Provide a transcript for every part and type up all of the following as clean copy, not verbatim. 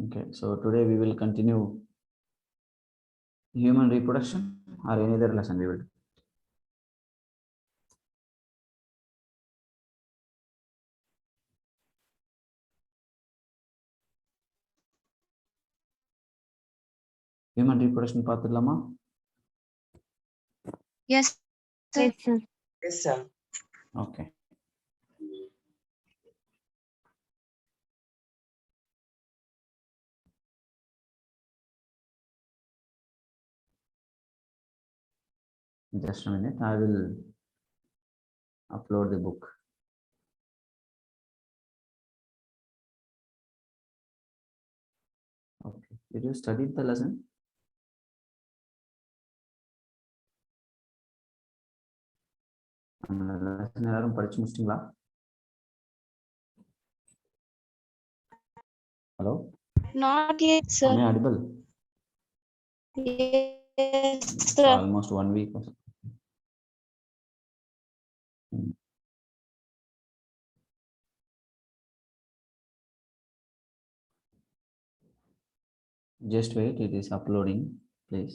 Okay, so today we will continue human reproduction or any other lesson we will do. Human reproduction பார்த்துடலாமா? Yes, sir. Yes, sir. Yes, sir. Okay. Just a minute, I will upload the book. Okay, did you study the lesson? அந்த lesson எல்லாரும் படிச்சு முடிச்சிட்டீங்களா? Hello? Not yet, sir. Am I audible? Yes, It's sir. almost 1 week or so. Just wait, it is uploading, please.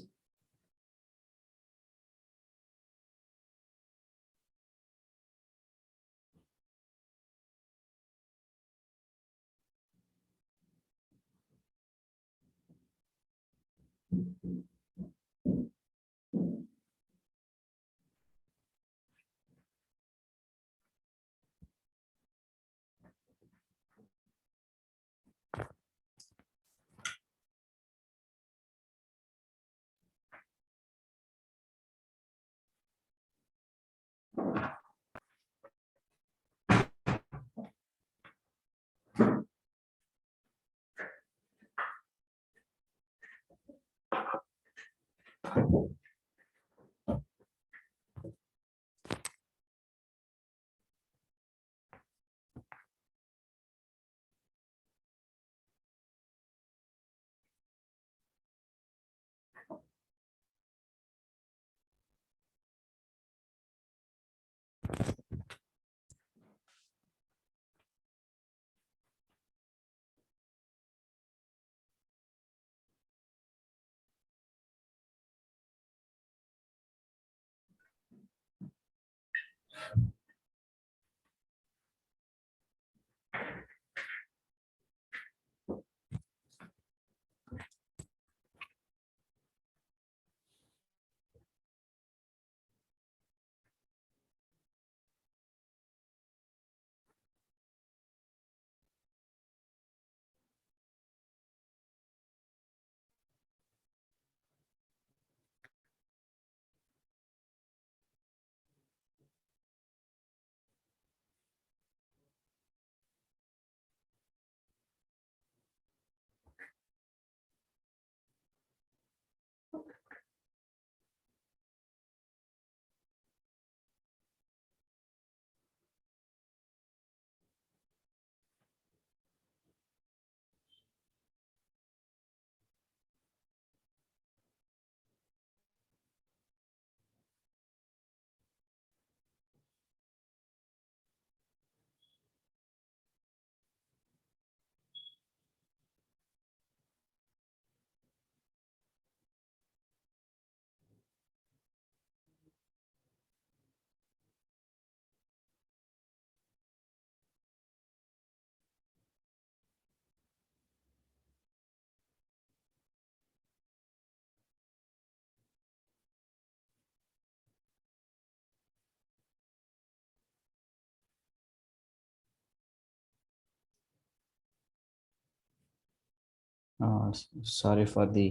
Sorry for the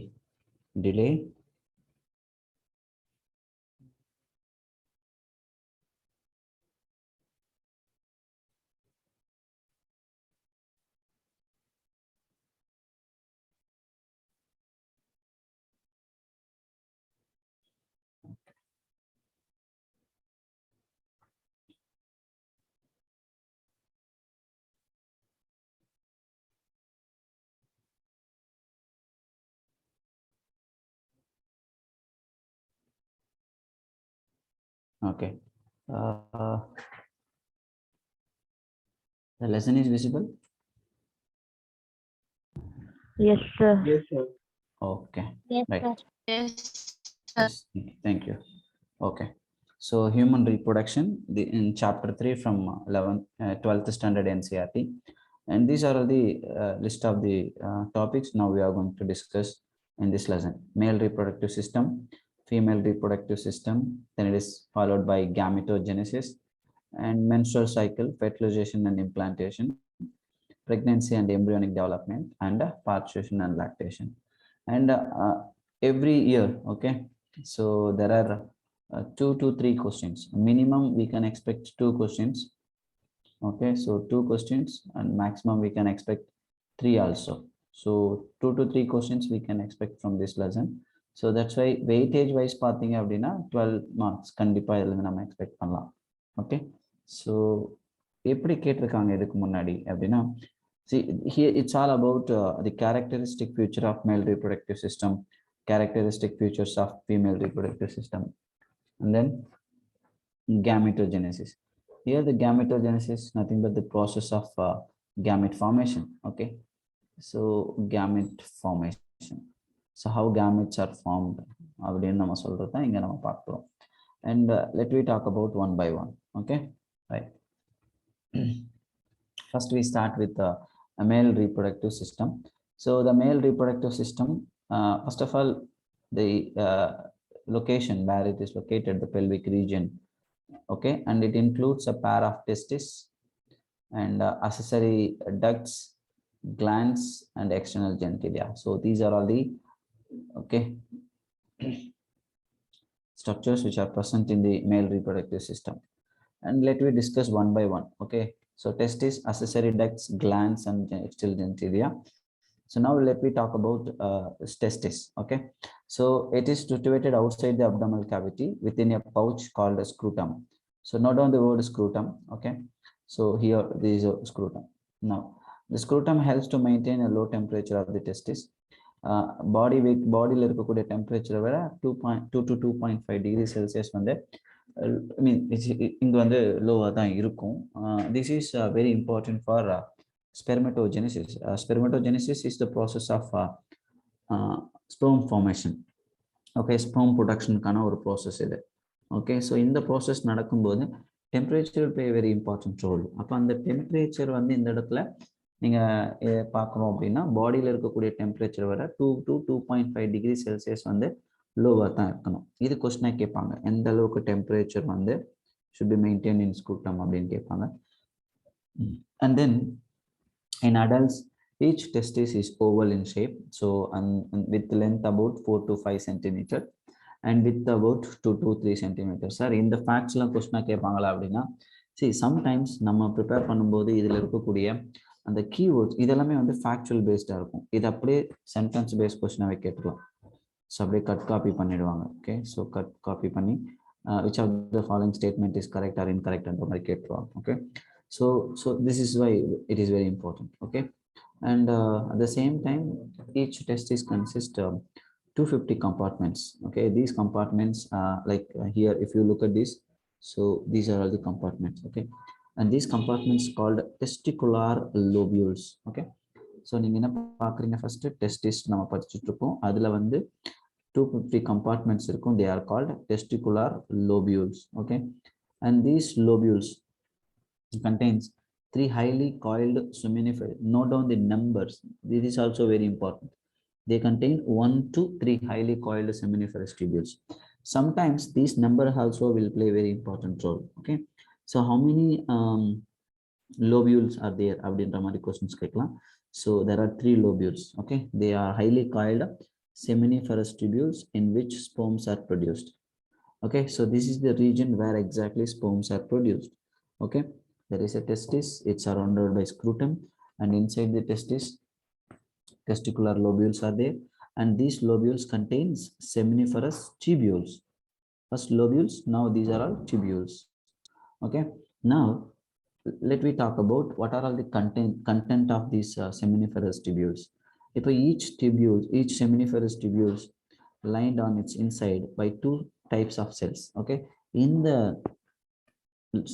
delay. Okay. The lesson is visible. Yes, sir. Yes, sir. Okay, Yes, right. sir. Yes, sir. Yes, thank you. Okay, so human reproduction, in chapter 3 from 11th 12th standard NCRT, and these are the list of the topics now we are going to discuss in this lesson. Male reproductive system, female reproductive system, then it is followed by gametogenesis and menstrual cycle, fertilization and implantation, pregnancy and embryonic development, and parturition and lactation. And every year, okay, so there are 2 to 3 questions minimum. We can expect 2 questions. Okay, so 2 questions, and maximum we can expect 3 also. So 2 to 3 questions we can expect from this lesson. So that's why weightage wise பார்த்தீங்க அப்படின்னா 12 marks கண்டிப்பா இதுல இருந்து நம்ம expect பண்ணலாம். Okay, so எப்படி கேட்டிருக்காங்க இதுக்கு முன்னாடி அப்படின்னா, see here it's all about the characteristic feature of male reproductive system, characteristic features of female reproductive system, and then gametogenesis. Here the gametogenesis is nothing but the process of gamete formation. Okay, so gamete formation, so how gametes are formed அப்படின்னு நம்ம சொல்றது தான் இங்க நம்ம பார்க்கிறோம். And let me talk about one by one. Okay, right. First we start with a male reproductive system. So the male reproductive system, first of all, the location where it is located, the pelvic region. Okay, and it includes a pair of testes and accessory ducts, glands, and external genitalia. So these are all the okay structures which are present in the male reproductive system. And let me discuss one by one. Okay, so testes, accessory ducts, glands, and external genitalia. So now let me talk about testis. Okay, so it is situated outside the abdominal cavity within a pouch called a scrotum. So note down the word scrotum. Okay, so here there is a scrotum. Now the scrotum helps to maintain a low temperature of the testis. Body weight, பாடியில் இருக்கக்கூடிய டெம்பரேச்சரை விட 2.2 to 2.5 degree Celsius வந்து I mean இங்க வந்து லோவாக தான் இருக்கும். This is very important for spermatogenesis. Spermatogenesis is the process of sperm formation. Okay, sperm production-க்கான ஒரு process இது. Okay, so இந்த process நடக்கும்போது temperature play a very important role. அப்போ அந்த temperature வந்து இந்த இடத்துல நீங்கள் பார்க்கணும் அப்படின்னா பாடியில் இருக்கக்கூடிய டெம்பரேச்சர் வர 2 to 2.5 degree Celsius வந்து லோவாக தான் இருக்கணும். இது கொஸ்டினாக கேட்பாங்க, எந்த அளவுக்கு டெம்பரேச்சர் வந்து should be maintained in scrotum அப்படின்னு கேட்பாங்க. And then in adults, each testis is oval in shape, so and with length about 4 to 5 centimeter and width about 2 to 3 centimeters. Sir இந்த ஃபேக்ட்ஸ்லாம் கொஸ்டினாக கேட்பாங்களா அப்படின்னா, see sometimes நம்ம prepare பண்ணும்போது இதில் இருக்கக்கூடிய அந்த கீவேர்ட்ஸ் இதெல்லாமே வந்து ஃபேக்சுவல் பேஸ்டாக இருக்கும். இது அப்படியே சென்டென்ஸ் பேஸ்ட் கொஸ்டினாகவே கேட்டுக்கலாம். ஸோ அப்படியே கட் காப்பி பண்ணிடுவாங்க. ஓகே, ஸோ கட் காப்பி பண்ணி which of the following statement is correct or இன்கரெக்ட்ன்ற மாதிரி கேட்டுருவாங்க. Okay, so this is why it is very important. Okay, and at the same time each testis consists of 250 compartments. Okay, these compartments like here if you look at this, so these are all the compartments. Okay, and these compartments called testicular lobules. Okay, so நீங்க என்ன பார்க்குறீங்க, first testis நம்ம படிச்சுட்டு இருக்கோம், அதுல வந்து 250 compartments இருக்கும். They are called testicular lobules. Okay, and these lobules contains 3 highly coiled seminiferous. Note down the numbers, this is also very important. They contain 1 to 3 highly coiled seminiferous tubules. Sometimes these number also will play very important role. Okay, so how many lobules are there அப்படின்ற மாதிரி questions கேட்கலாம். So there are 3 lobules. Okay, they are highly coiled seminiferous tubules in which sperms are produced. Okay, so this is the region where exactly sperms are produced. Okay, there is a testis, it's surrounded by scrotum, and inside the testis testicular lobules are there, and these lobules contains seminiferous tubules. First lobules, now these are all tubules. Okay, now let me talk about what are all the content of these seminiferous tubules. If each seminiferous tubules lined on its inside by 2 types of cells. Okay, in the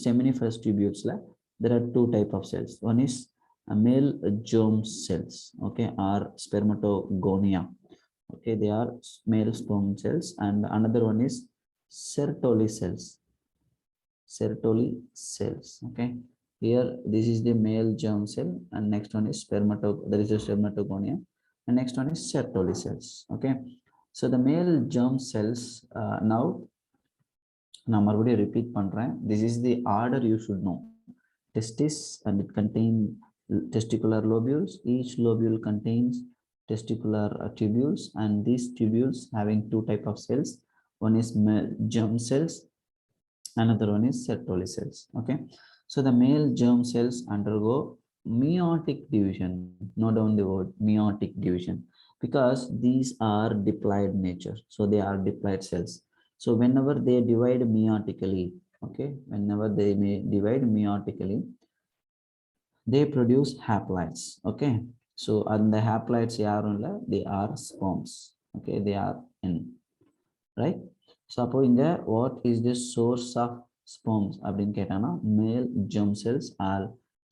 seminiferous tubules there are 2 types of cells. One is male germ cells, okay, are spermatogonia. Okay, they are male sperm cells, and another one is Sertoli cells. Sertoli cells. Okay, here this is the male germ cell, and next one is there is a spermatogonia, and next one is Sertoli cells. Okay, so the male germ cells, now நான் மறுபடியும் repeat பண்றேன். This is the order you should know. Testis, and it contains testicular lobules. Each lobule contains testicular tubules, and these tubules having two type of cells. One is germ cells, another one is Sertoli cells. Okay, so the male germ cells undergo meiotic division. Note down the word meiotic division, because these are diploid nature, so they are diploid cells. So whenever they divide meiotically, okay, whenever they may divide meiotically, they produce haploids. Okay, so and the haploids they are sperms. Okay, they are in, right? So அப்போ இங்க what is the source of sperms அப்படின்னு கேட்டானா male germ cells are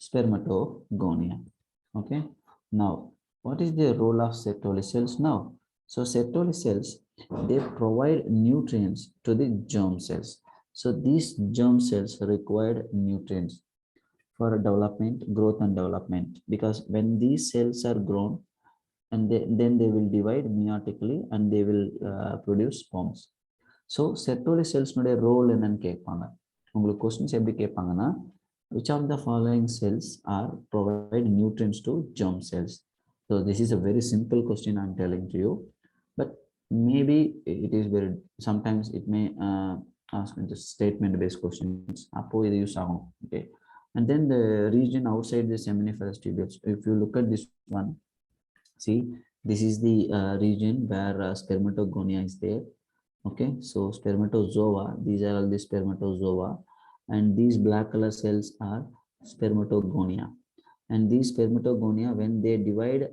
spermatogonia. Okay, now what is the role of Sertoli cells now? So Sertoli cells, they provide nutrients to the germ cells. So these germ cells require nutrients for development, growth and development, because when these cells are grown, and then they will divide meiotically, and they will produce sperms. So Sertoli செல்ஸ்னுடைய role என்னன்னு கேட்பாங்க. உங்களுக்கு questions எப்படி கேட்பாங்கன்னா, which of the following cells are provide nutrients to germ cells? So this is a very simple question I'm telling to you, but maybe it is very, sometimes it may ask me the statement based questions. அப்போ இது use ஆகும். Okay, and then the region outside the seminiferous tubules, if you look at this one, see, this is the region where spermatogonia is there. Okay, so spermatozoa, these are all the spermatozoa, and these black color cells are spermatogonia. And these spermatogonia, when they divide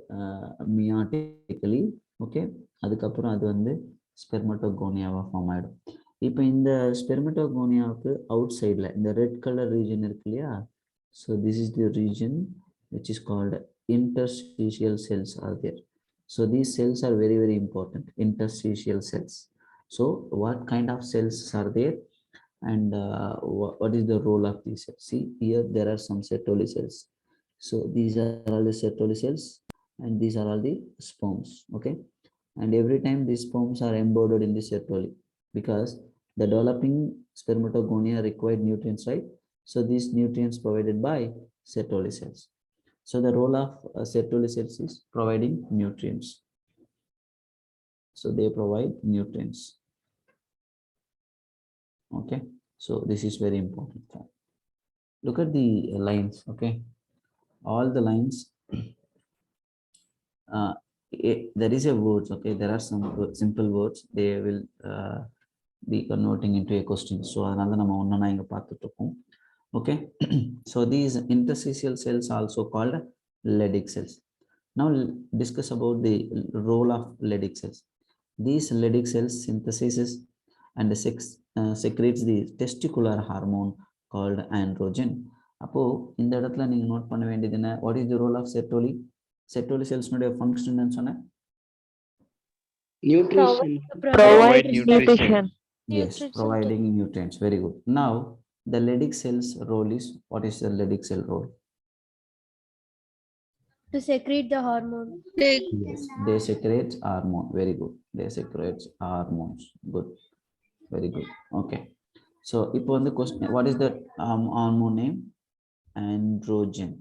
meiotically, okay, அதுக்கப்புறம் அது வந்து ஸ்பெர்மட்டோகோனியாவா form ஆயிடும். இப்போ இந்த ஸ்பெர்மட்டோகோனியாவுக்கு out சைடில் இந்த red colour region இருக்கு இல்லையா, so this is the region which is called interstitial cells are there. So these cells are very, very important, interstitial cells. So what kind of cells are there, and what is the role of these cells? See, here there are some Sertoli cells. So these are all the Sertoli cells, and these are all the sperms. Okay, and every time these sperms are embodied in the Sertoli, because the developing spermatogonia required nutrients, right? So these nutrients provided by Sertoli cells. So the role of Sertoli cells is providing nutrients. So they provide nutrients. Okay, so this is very important. Look at the lines. Okay, all the lines, there is a words. Okay, there are some simple words, they will be converting into a question. So அதனால நம்ம ஒண்ணா இங்க பார்த்துட்டு இருக்கோம். Okay, so these interstitial cells are also called Leydig cells. Now discuss about the role of Leydig cells. These Leydig cells synthesizes and secretes the testicular hormone called androgen. அப்போ இந்த இடத்துல நீங்க நோட் பண்ண வேண்டியது என்ன, what is the role of Sertoli? Sertoli cells உடைய function என்னன்னு சொன்னேன்? Nutrition. Provide nutrition. Yes, providing nutrients. Very good. Now the Leydig cells role is, what is the Leydig cell role? to secrete the hormone. Yes, they secrete hormone. Very good. They secrete hormones. Good. Very good. Okay. So இப்போ வந்து question, what is the hormone name? Androgen.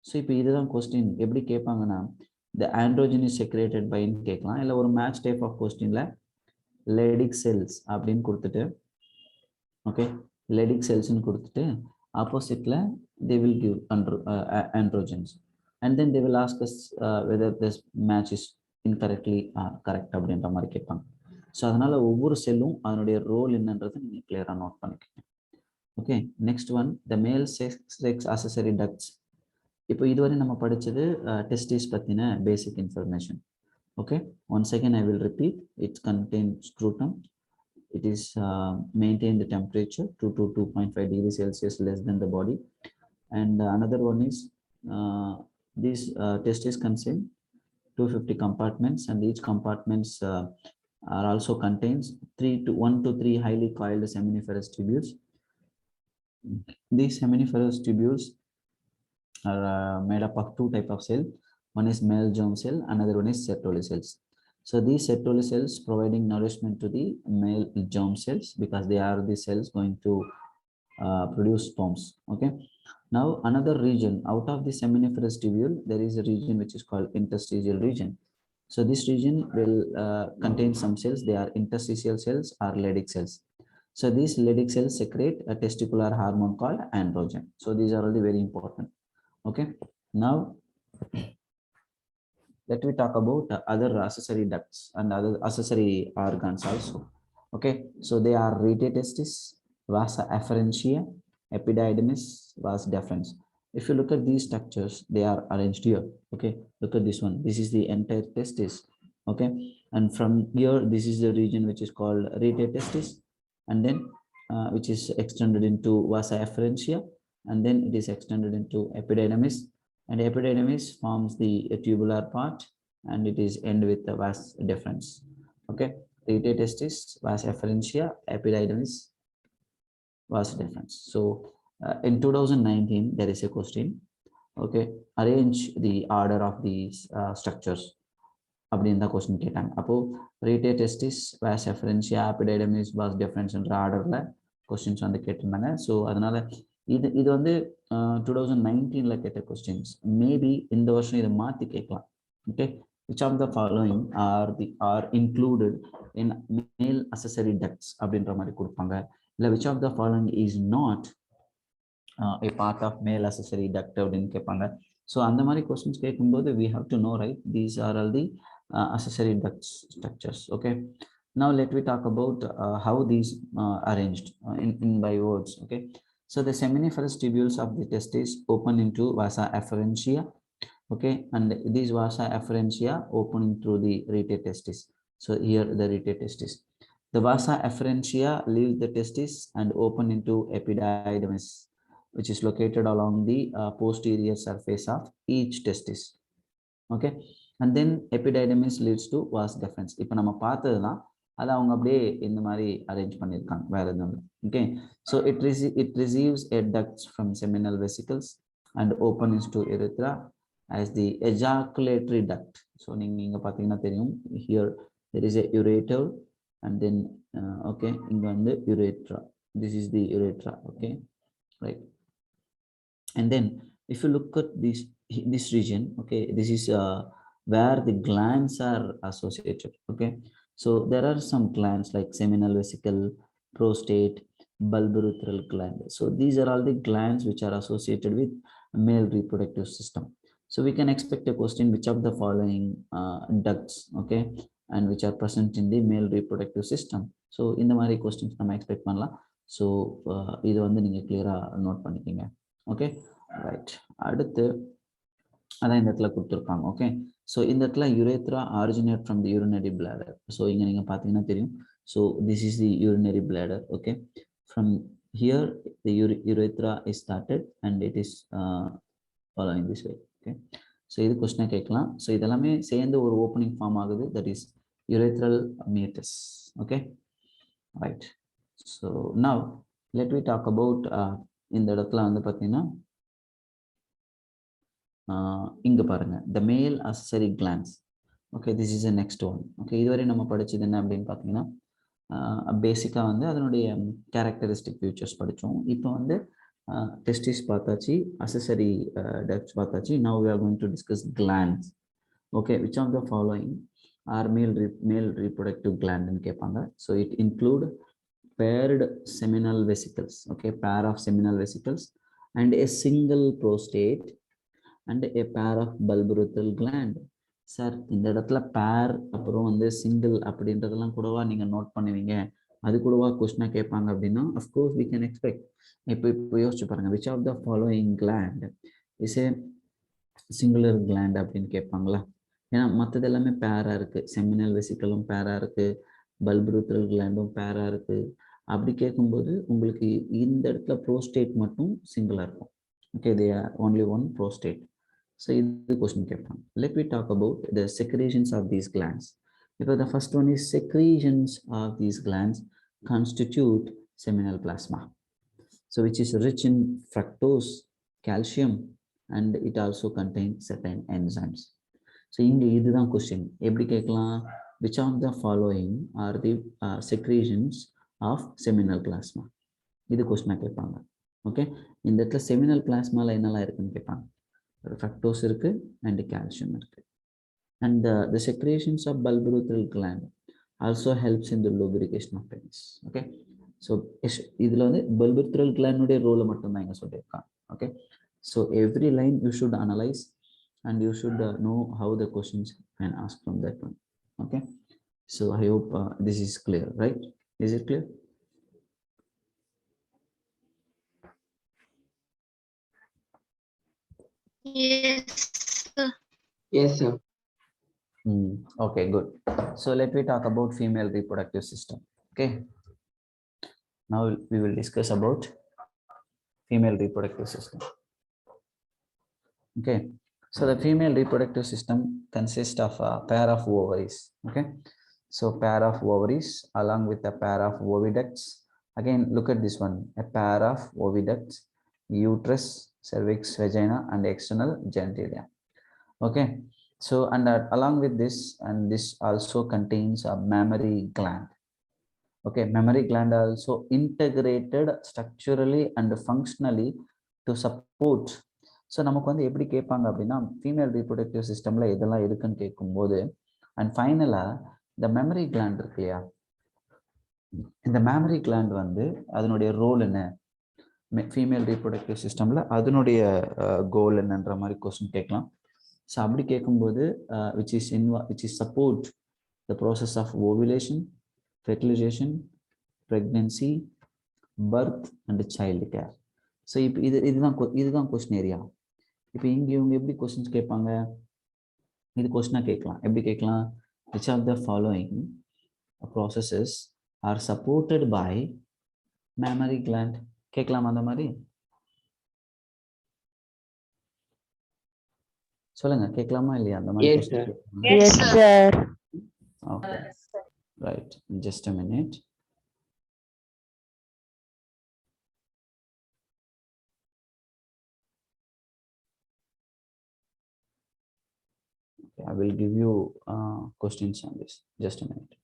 So இப்போ இதுதான் question. எப்படி கேட்பாங்கன்னா, the androgen is secreted by ன்னு கேட்கலாம், இல்லை ஒரு match type of questionல Leydig cells அப்படின்னு கொடுத்துட்டு, okay, Leydig cells ன்னு கொடுத்துட்டு oppositeல they will give androgens, and then they will ask us whether this match is incorrectly or correct அப்படின்ற மாதிரி கேட்பாங்க. ஸோ அதனால ஒவ்வொரு செல்லும் அதனுடைய ரோல் என்னன்றதை நீங்க கிளியரா நோட் பண்ணிக்கோங்க. ஓகே, நெக்ஸ்ட் ஒன், த மேல் செக்ஸ் அசசரி டக்ட்ஸ். இப்போ இதுவரை நம்ம படிச்சது டெஸ்டிஸ் பத்தின basic information. Okay, once again I will repeat. It contains scrotum. It is maintain the temperature 2 to 2.5 degrees Celsius less than the body. And another one is these testes contain 250 compartments, and each compartments are also contains 1 to 3 highly coiled seminiferous tubules. These seminiferous tubules are made up of two type of cell. One is male germ cell, another one is Sertoli cells. So these Sertoli cells providing nourishment to the male germ cells because they are the cells going to produce sperms. Okay. Now another region out of the seminiferous tubule, there is a region which is called interstitial region. So this region will contain some cells. They are interstitial cells or Leydig cells. So these Leydig cells secrete a testicular hormone called androgen. So these are all very important. Okay. Now let me talk about other accessory ducts and other accessory organs also. Okay. So they are rete testis, vasa afferentia, epididymis, vas deferens. If you look at these structures, they are arranged here. Okay, look at this one. This is the entire testis. Okay, and from here, this is the region which is called rete testis, and then which is extended into vasa afferentia, and then it is extended into epididymis, and epididymis forms the tubular part, and it is end with the vas deferens. Okay, rete testis, vas afferentia, epididymis, vas deferens. So in 2019, there is a question. Okay, arrange the order of these structures. அப்படின்னு தான் question கேட்டாங்க. அப்போ rete testis, vas efferentia, epididymis, vas டிஃபரன்ஸ்ன்ற ஆர்டர்ல questions வந்து கேட்டிருந்தாங்க. So அதனால இது வந்து 2019 கேட்ட கொஸ்டின்ஸ். மேபி இந்த வருஷம் இதை மாற்றி கேட்கலாம். Okay, which of the following are included in male accessory ducts அப்படின்ற மாதிரி கொடுப்பாங்க. இல்லை which of the following is not a part of male accessory duct அப்படின்னு கேட்பாங்க. ஸோ அந்த மாதிரி கொஸ்டின்ஸ் கேட்கும்போது we have to know, right, these are all the accessory duct structures. Okay, now let me talk about how these arranged in by words. Okay, so the seminiferous tubules of the testis open into vasa afferentia. Okay, and these vasa afferentia opening through the rete testis. So here the rete testis, the vasa afferentia leave the testis and open into epididymis, which is located along the posterior surface of each testis. Okay, and then epididymis leads to vas deferens. இப்போ நம்ம பார்த்ததுதான் அதை அவங்க அப்படியே இந்த மாதிரி arrange பண்ணியிருக்காங்க, வேற எதுவும். Okay, so it receives a ducts from seminal vesicles and opens to urethra as the ejaculatory duct. So நீங்க இங்க பார்த்தீங்கன்னா தெரியும், here there is a ureter and then okay, இங்க வந்து urethra. This is the urethra. Okay, right. And then if you look at this region, okay, this is where the glands are associated. Okay, so there are some glands like seminal vesicle, prostate, bulbourethral gland. So these are all the glands which are associated with male reproductive system. So we can expect a question, which of the following ducts, okay, and which are present in the male reproductive system. So in the மாதிரி questions நம்ம expect பண்ணலாம். So இது வந்து நீங்க clear-ஆ note பண்ணிக்கங்க. Okay, right. அடுத்து அதான் இந்த இடத்துல கொடுத்துருக்காங்க. ஓகே, ஸோ இந்த இடத்துல urethra originate from the urinary bladder. So இங்கே நீங்கள் பார்த்தீங்கன்னா தெரியும். So this is the urinary bladder. Okay, from here the urethra is started and it is following this way. Okay, so இது கொஸ்டினாக கேட்கலாம். ஸோ இதெல்லாமே சேர்ந்து ஒரு ஓப்பனிங் ஃபார்ம் ஆகுது, that is urethral meatus. Okay, right. So now let we talk about இந்த இடத்துல வந்து பார்த்தீங்கன்னா இங்க பாருங்க, the male accessory glands. Okay, this is a next one. Okay, இதுவரை நம்ம படிச்சது என்ன அப்படின்னு பார்த்தீங்கன்னா பேசிக்காக வந்து அதனுடைய கேரக்டரிஸ்டிக் ஃபியூச்சர்ஸ் படித்தோம். இப்போ வந்து டெஸ்டிஸ் பார்த்தாச்சு, அசசரி டக்ட்ஸ் பார்த்தாச்சு. now we are going to discuss glands. Okay, which of the following are male reproductive gland ன்னு கேட்பாங்க. so it include paired seminal vesicles. Okay, pair of seminal vesicles and a single prostate and a pair of bulbourethral gland. Sir இந்த இடத்துல பேர் அப்புறம் வந்து single அப்படின்றதெல்லாம் கூடவா நீங்கள் நோட் பண்ணுவீங்க, அது கூடவா கொஸ்டினாக கேட்பாங்க அப்படின்னா, அஃப்கோர்ஸ் வி கேன் எக்ஸ்பெக்ட். இப்போ யோசிச்சு பாருங்க, which of the following gland is a singular gland அப்படின்னு கேட்பாங்களா? ஏன்னா மற்றது எல்லாமே பேராக இருக்குது, செமினல் வெசிக்கலும் பேராக இருக்குது, பல்புருத்ரல் கிளாண்டும் பேராக இருக்குது. அப்படி கேட்கும்போது உங்களுக்கு இந்த இடத்துல ப்ரோஸ்டேட் மட்டும் சிங்கிளாக இருக்கும். Okay, they are only one prostate. So the question kept on. Let me talk about the secretions of these glands. Because the first one is secretions of these glands constitute seminal plasma. So which is rich in fructose, calcium, and it also contains certain enzymes. So இங்க இதுதான் question. எப்படி கேட்கலாம்? Which of the following are the secretions of seminal plasma? இது question கேட்பாங்க. Okay, இந்த இடத்துல seminal பிளாஸ்மால என்னெல்லாம் இருக்குன்னு கேட்பாங்க. fructose இருக்கு and calcium இருக்கு. And the secretions of bulbourethral gland also helps in the lubrication of penis. Okay, so இதுல வந்து bulbourethral gland உடைய ரோல் மட்டும் தான் இங்க சொல்லியிருக்காங்க. Okay, so every line you should analyze and you should know how the questions can ask from that one. Okay, so I hope this is clear, right? Is it clear? Yes, sir. Yes, sir. Okay, good. So let me talk about female reproductive system. Okay, now we will discuss about female reproductive system. Okay, so the female reproductive system consists of a pair of ovaries. Okay, so pair of ovaries along with a pair of oviducts. Again, look at this one, a pair of oviducts, uterus, cervix, vagina, and external genitalia. Okay, so and along with this, and this also contains a mammary gland. Okay, mammary gland also integrated structurally and functionally to support. So நமக்கு வந்து எப்படி கேட்பாங்க அப்படின்னா, female reproductive சிஸ்டம்ல இதெல்லாம் இருக்குன்னு கேட்கும்போது, and ஃபைனலாக இந்த மெமரி கிளாண்ட் இருக்கு இல்லையா, இந்த மெமரி கிளாண்ட் வந்து அதனுடைய ரோல் என்ன, ஃபீமேல் ரீப்ரொடக்டிவ் சிஸ்டம்ல அதனுடைய கோல் என்னன்ற மாதிரி கொஸ்டின் கேட்கலாம். ஸோ அப்படி கேட்கும்போது which is support the process of ovulation, fertilization, pregnancy, birth and child care. So இப்போ இதுதான் கொஸ்டின் ஏரியா. இப்போ இங்கே இவங்க எப்படி கொஸ்டின்ஸ் கேட்பாங்க, இது கொஸ்டினாக கேட்கலாம். எப்படி கேட்கலாம்? which of the following processes are supported by mammary gland கேட்கலாம். அந்த மாதிரி சொல்லுங்க, கேட்கலாமா இல்லையா? அந்த மாதிரி Yes, sir. Yes, sir. Okay, right, just a minute. I will give you questions on this. Just a minute.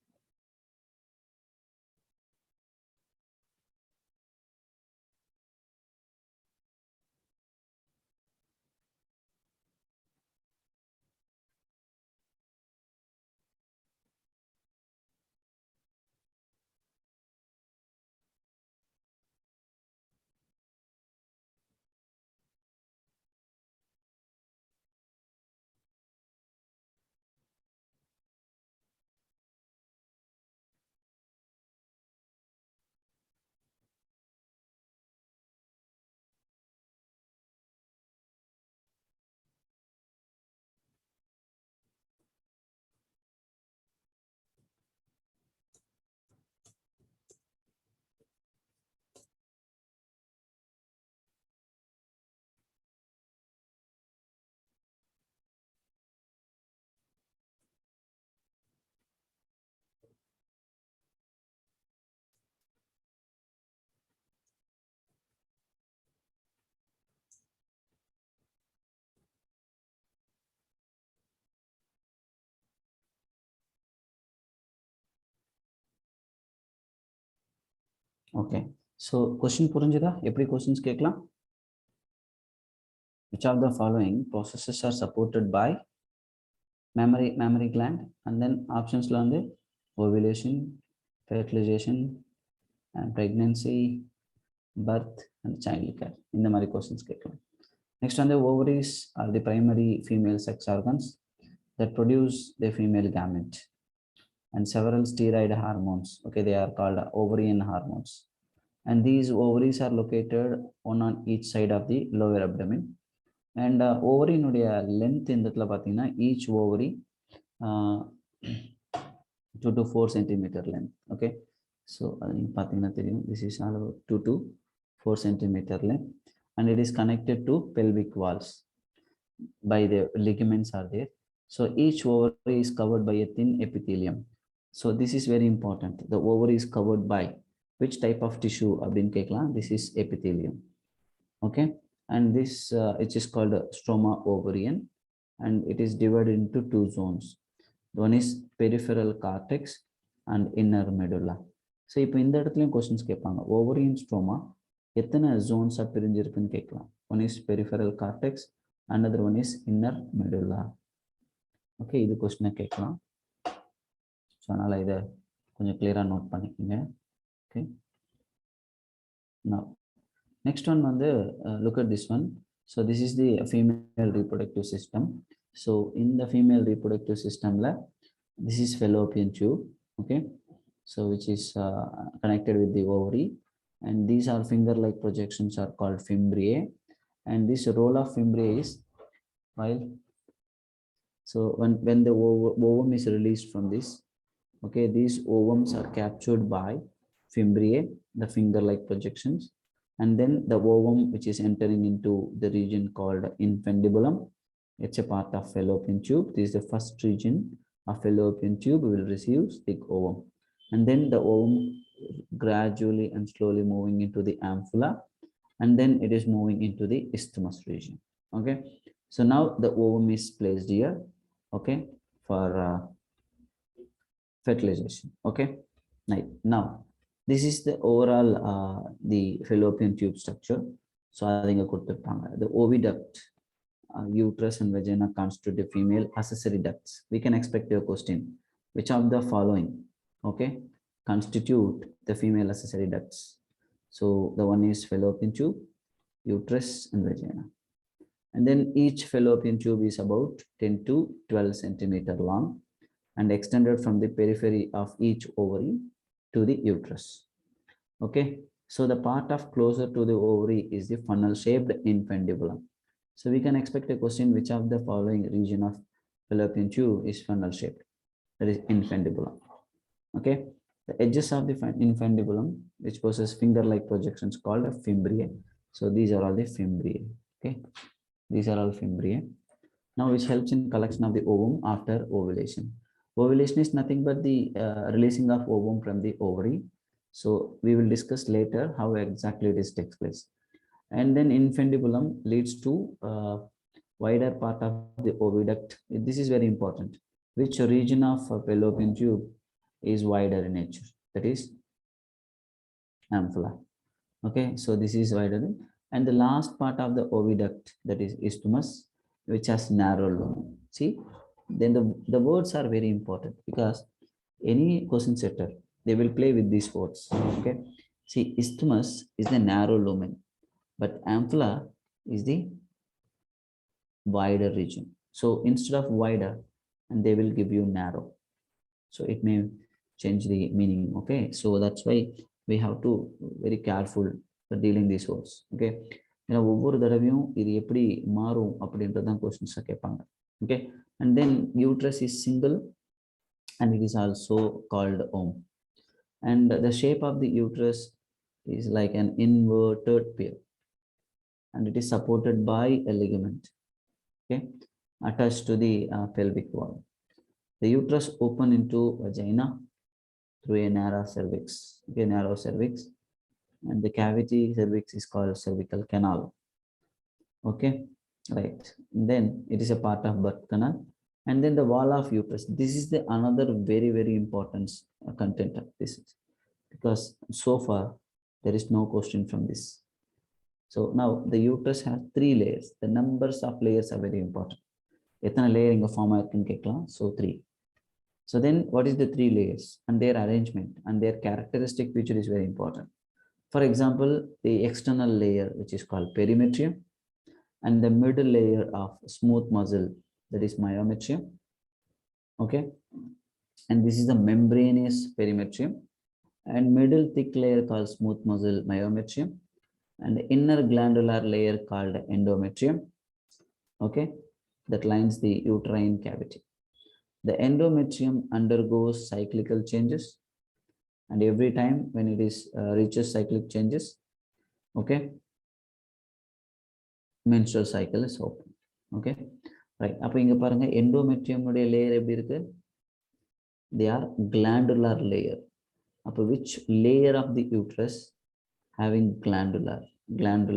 Okay, so question புரிஞ்சுதா? எப்படி கொஸ்டின்ஸ் கேட்கலாம்? which of the following processes are supported by mammary gland, and then ஆப்ஷன்ஸ்ல வந்து ovulation, fertilization and pregnancy, birth and child care. இந்த மாதிரி questions கேட்கலாம். Next வந்து ovaries are the primary female sex organs that produce the female gamete and several steroid hormones. Okay, they are called ovarian hormones, and these ovaries are located one on each side of the lower abdomen. And ovariனுடைய length இந்த இடத்துல பார்த்தீங்கன்னா each ovary 2 to 4 centimeter length. Okay, so அது நீங்கள் பார்த்தீங்கன்னா தெரியும், this is all 2 to 4 centimeter length and it is connected to pelvic walls. by the ligaments are there. So each ovary is covered by a thin epithelium. So this is very important. The ovary is covered by which type of tissue அப்படின்னு கேட்கலாம். This is epithelium. Okay, and this it is called stroma ovarian, and it is divided into two zones. One is peripheral cortex and inner medulla. So இப்போ இந்த இடத்துலயும் questions கேட்பாங்க. ovarian stroma எத்தனை ஜோன்ஸா பிரிஞ்சிருக்குன்னு கேட்கலாம். One is peripheral cortex, another one is inner medulla. Okay, இது கொஸ்டினை கேட்கலாம். So அதனால் இதை கொஞ்சம் கிளியராக நோட் பண்ணிக்கோங்க. ஓகே, now next one வந்து look at this one. So this is the female reproductive system. So in the female reproductive system this is fallopian tube. Okay, so which is connected with the ovary, and these are finger like projections are called fimbriae, and this role of fimbriae is while so when the ovum is released from this, okay, these ovums are captured by fimbriae, the finger like projections, and then the ovum which is entering into the region called infundibulum. It's a part of fallopian tube. This is the first region of fallopian tube will receive thick ovum, and then the ovum gradually and slowly moving into the ampulla, and then it is moving into the isthmus region. Okay, so now the ovum is placed here, okay, for fertilization. Okay, now this is the overall the fallopian tube structure. So the oviduct, uterus and vagina constitute the female accessory ducts. We can expect your question, which of the following, okay, constitute the female accessory ducts? So the one is fallopian tube, uterus and vagina, and then each fallopian tube is about 10 to 12 centimeter long and extended from the periphery of each ovary to the uterus. Okay, so the part of closer to the ovary is the funnel shaped infundibulum. So we can expect a question, which of the following region of fallopian tube is funnel shaped? That is infundibulum. Okay, the edges of the infundibulum which possess finger like projections called a fimbriae. So these are all the fimbriae. Okay, these are all fimbriae. Now which helps in collection of the ovum after ovulation. Ovulation is nothing but the releasing of ovum from the ovary. So we will discuss later how exactly this takes place. And then infundibulum leads to wider part of the oviduct. This is very important. Which region of fallopian tube is wider in nature? That is ampulla. Okay, so this is wider. And the last part of the oviduct, that is isthmus, which has narrow lumen. See, then the words are very important, because any question setter, they will play with these words. Okay, see, isthmus is the narrow lumen, but ampulla is the wider region. So instead of wider, and they will give you narrow, so it may change the meaning. Okay, so that's why we have to very careful for dealing these words. Okay, ஏன்னா ஒவ்வொரு தடவையும் இது எப்படி மாறும் அப்படின்றதான் questions கேட்பாங்க. Okay, and then uterus is single and it is also called womb, and the shape of the uterus is like an inverted pear, and it is supported by a ligament, okay, attached to the pelvic wall. The uterus open into vagina through a narrow cervix, okay, narrow cervix, and the cavity cervix is called cervical canal. Okay, right, then it is a part of birth canal, and then the wall of uterus. This is the another very important content of this, because so far there is no question from this. So now the uterus has 3 layers. The numbers of layers are very important. எத்தனை layer இங்க form ஆயிருக்குன்னு கேட்கலாம். So 3. So then what is the 3 layers and their arrangement and their characteristic feature is very important. For example, the external layer, which is called perimetrium, and the middle layer of smooth muscle, that is myometrium. Okay, and this is the membranous perimetrium, and middle thick layer called smooth muscle myometrium, and the inner glandular layer called endometrium. Okay, that lines the uterine cavity. The endometrium undergoes cyclical changes, and every time when it is reaches cyclic changes, okay, menstrual cycle is open. Okay, right. அப்போ இங்க பாருங்க endometrium உடைய layer எப்படி இருக்கு? They are glandular layer. அப்போ which layer of the uterus having glandular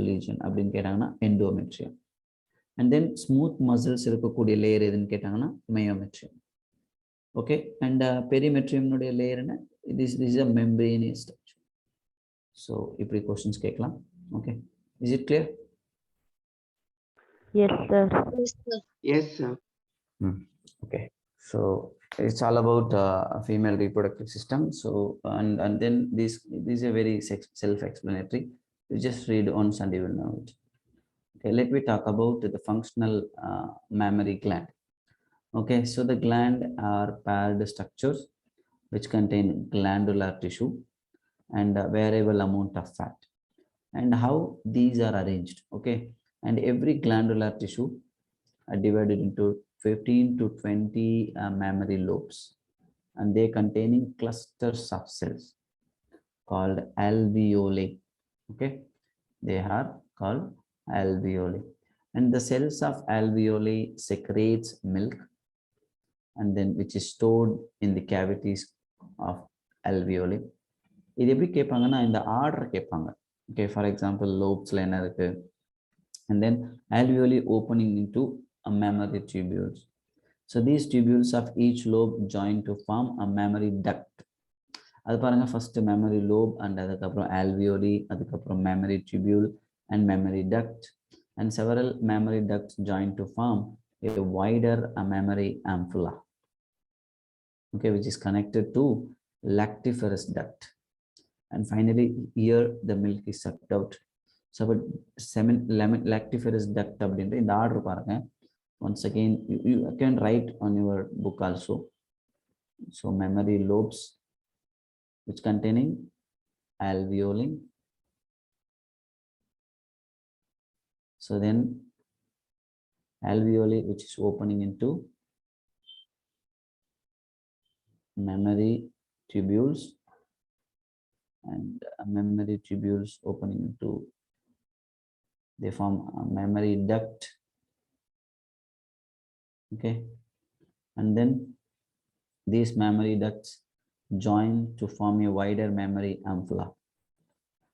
lesion அப்படின்னு கேட்டாங்கன்னா endometrium. And then smooth muscles இருக்கக்கூடிய layer எதுன்னு கேட்டாங்கன்னா myometrium. Okay, and perimetrium உடைய layer என்ன? This is a membranous structure. So இப்படி questions கேட்கலாம். Okay, is it clear? Yes, sir. Yes, sir. Yes, sir. Okay, so it's all about female reproductive system. So and then this is a very self-explanatory. You just read once and you will know it. Okay, let me talk about the functional mammary gland. Okay, so the gland are paired structures which contain glandular tissue and a variable amount of fat. And how these are arranged? Okay, and every glandular tissue are divided into 15 to 20 mammary lobes, and they containing clusters of cells called alveoli. Okay, they are called alveoli, and the cells of alveoli secretes milk, and then which is stored in the cavities of alveoli. இது எப்படி கேட்பாங்கன்னா இந்த order கேட்பாங்க. Okay, for example, lobesல என்ன இருக்கு, and then alveoli opening into a mammary tubules. So these tubules of each lobe join to form a mammary duct. அது பாருங்க first mammary lobe and அதுக்கப்புறம் alveoli, அதுக்கப்புறம் mammary tubule and mammary duct, and several mammary ducts join to form a wider mammary ampulla. Okay, which is connected to lactiferous duct. And finally, here the milk is sucked out. So, but lactiferous duct அப்படின்ற இந்த order பாருங்க. Once again, you can write on your book also. So, mammary lobes, which containing alveoli. So then, alveoli, which is opening into mammary tubules, and mammary tubules opening into, they form a mammary duct. Okay, and then these mammary ducts join to form a wider mammary ampulla.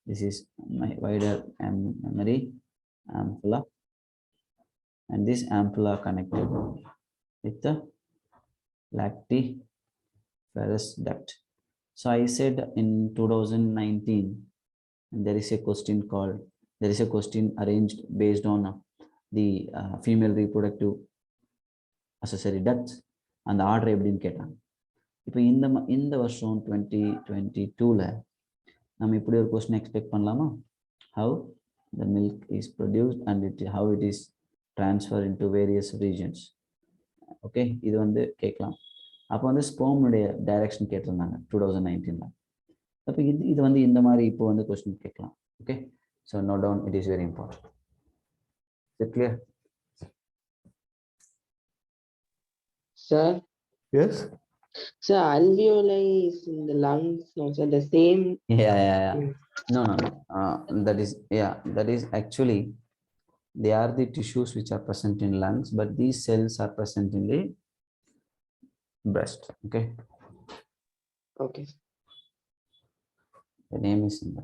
This is my wider mammary ampulla, and this ampulla connected with the lactiferous duct. So I said in 2019, there is a question arranged based on the female reproductive accessory ducts and the order எப்படின்னு கேட்டாங்க. இப்போ இந்த வருஷம் 2022ல நம்ம இப்படி ஒரு question expect பண்ணலாமா? How the milk is produced and how it is transferred into various regions. Okay, இது வந்து கேட்கலாம். அப்போ வந்து ஸ்போமுடைய டைரக்ஷன் கேட்டிருந்தாங்க 2019ல. அப்போ இது வந்து இந்த மாதிரி இப்போ வந்து கொஸ்டின் கேட்கலாம். Okay, so note down, it is very important. Is it clear? Sir. Yes. So alveoli is in the lungs, no, sir, the same. Yeah. No. That is actually, they are the tissues which are present in lungs, but these cells are present in the breast. Okay. Okay. The name is in the.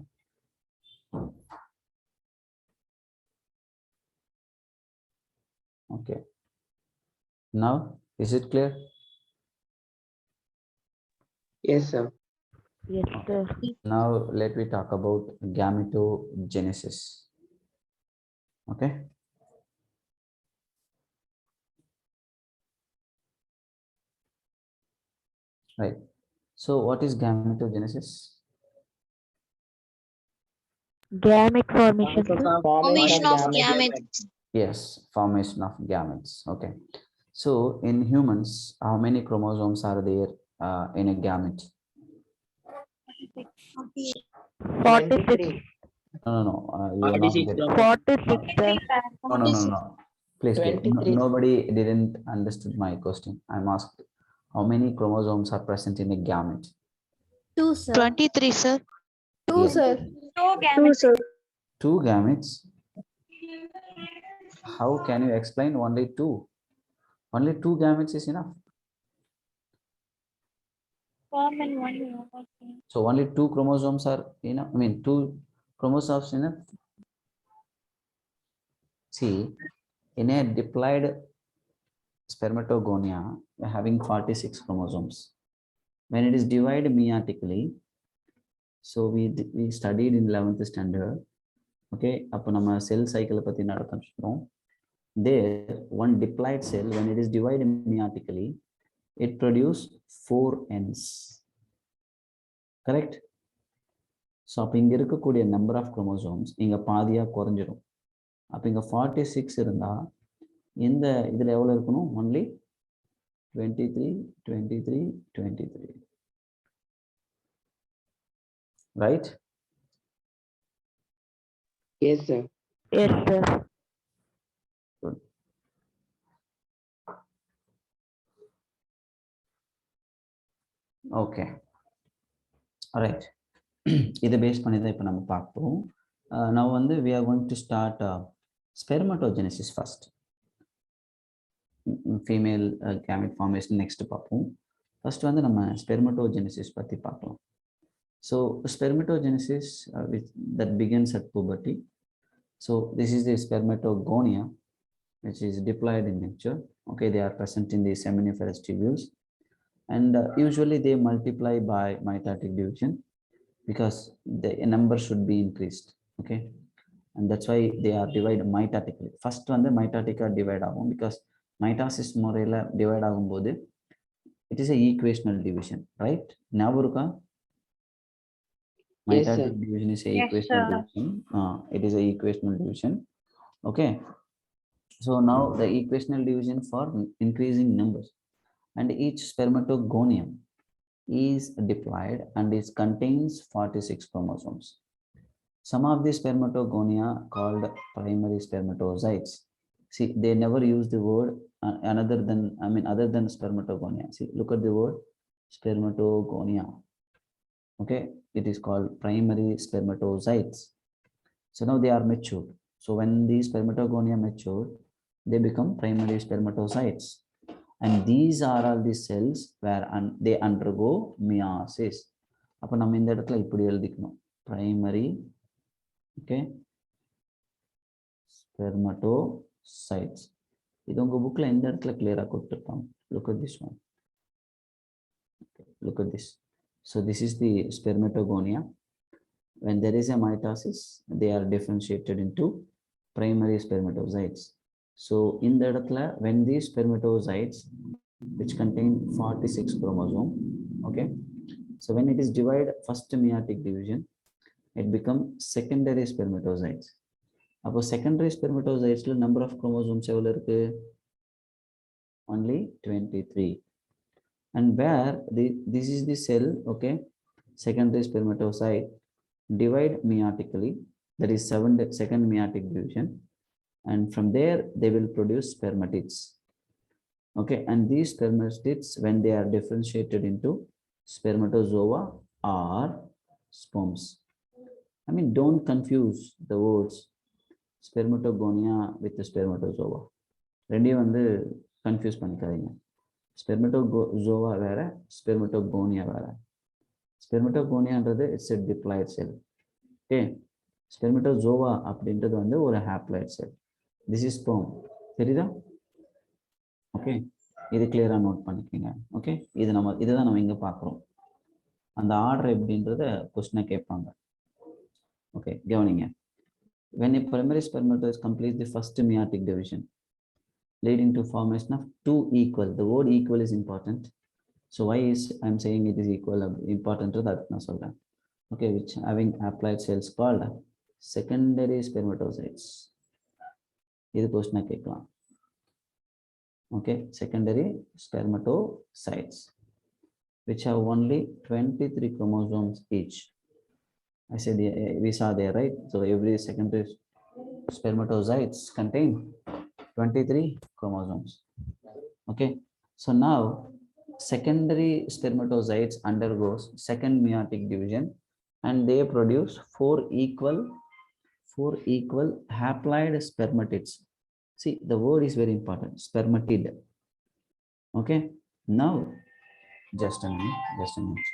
Okay. Now, is it clear? Yes, sir. Yes, sir. Now let me talk about gametogenesis. Okay. Right. So what is gametogenesis? Gamete formation, sir. Formation of gametes. Yes, formation of gametes. Okay. So in humans, how many chromosomes are there in a gamete? 46. No. You are not 46, getting. 46, sir. No. Please, 23. nobody didn't understood my question. I'm asked how many chromosomes are present in a gamete? 2, sir. 23, sir. 2, Yes. sir. 2 gametes. 2 gametes. How can you explain only two? Only two gametes is enough. Common one. So only two chromosomes are enough. I mean, two chromosomes enough. See, in a diploid spermatogonia, we're having 46 chromosomes. When it is divided meiotically, so we studied in 11th standard. Okay, அப்போ நம்ம செல் சைக்கிளை பற்றி நடத்தினோம். There, one diploid cell, when it is divided meiotically, it produces 4 ends. Correct? So அப்போ இங்கே இருக்கக்கூடிய number of chromosomes இங்கே பாதியாக குறைஞ்சிடும். அப்போ இங்கே 46 இருந்தால் இந்த இதில் எவ்வளோ இருக்கணும்? Only 23, 23, 23. Right? Yes, sir. Yes, sir. Good. Okay. All right. இதை பேஸ் பண்ணி தான் இப்போ நம்ம பார்ப்போம். Now வந்து we are going to start spermatogenesis first. Female gamete formation next பார்ப்போம். First வந்து நம்ம spermatogenesis பற்றி பார்க்கலாம். So spermatogenesis that begins at puberty. So this is the spermatogonia, which is diploid in nature. Okay, they are present in the seminiferous tubules, and usually they multiply by mitotic division because the number should be increased. Okay, and that's why they are divided mitotically. First one the mitotica divide agum because mitosis முறையில divide ஆகும்போது it is a equational division, right? ஞாபகம் இருக்கா? Yes, sir. Mitotic division is a Yes, equational sir. division. It is a equational division. Okay, so now the equational division for increasing numbers, and each spermatogonium is diploid and it contains 46 chromosomes. Some of the spermatogonia called primary spermatozoites. See, they never use the word other than spermatogonia. See, look at the word spermatogonia. Okay, it is called primary spermatozoites. So now they are matured. So when these spermatogonia mature, they become primary spermatozoites. And these are all the cells where they undergo meiosis. அப்போ நம்ம இந்த இடத்துல இப்படி எழுதிக்கணும். Primary, okay, spermatocytes. இது உங்க புக்ல எந்த இடத்துல கிளியரா கொடுத்திருப்பாங்க? Look at this one. Okay, look at this. So this is the spermatogonia. When there is a mitosis, they are differentiated into primary spermatozoites. So in the இடத்துல, when these spermatozoites, which contain 46 chromosome, okay, so when it is divided first meiotic division, it becomes secondary spermatozoites. அப்போ secondary spermatozoites number of chromosomes எவ்வளவு இருக்கு? Only 23. And where this is the cell, okay, secondary spermatocyte divide meiotically, that is second meiotic division, and from there they will produce spermatids. Okay, and these spermatids, when they are differentiated into spermatozoa or sperms. I mean, don't confuse the words spermatogonia with the spermatozoa. ரெண்டையும் வந்து confuse பண்ணிக்காதீங்க. ஸ்பெர்மட்டோசோவா வேற, spermatogonia வேற. ஸ்பெர்மட்டோகோனியான்றது it's a diploid cell. Okay, spermatozoa அப்படின்றது வந்து ஒரு haploid cell. This is sperm. தெரியுதா? ஓகே, இது கிளியரா நோட் பண்ணிக்கோங்க. ஓகே, இதுதான் நம்ம இங்க பார்க்குறோம். அந்த ஆர்டர் எப்படின்றத கொஸ்டினை கேட்பாங்க. ஓகே, கவனிங்க. When a primary spermatozoid completes the first meiotic division, leading to formation of two equal. The word equal is important. So why is I'm saying it is equal important to that? Okay, which having haploid cells called secondary spermatozoites. This question கேட்கலாம். Okay, secondary spermatocytes, which have only 23 chromosomes each. I said we saw there, right? So every secondary spermatozoites contain 23 chromosomes. Okay, so now secondary spermatozoites undergoes second meiotic division, and they produce four equal haploid spermatids. See, the word is very important, spermatid. Okay, now just a minute, just a minute.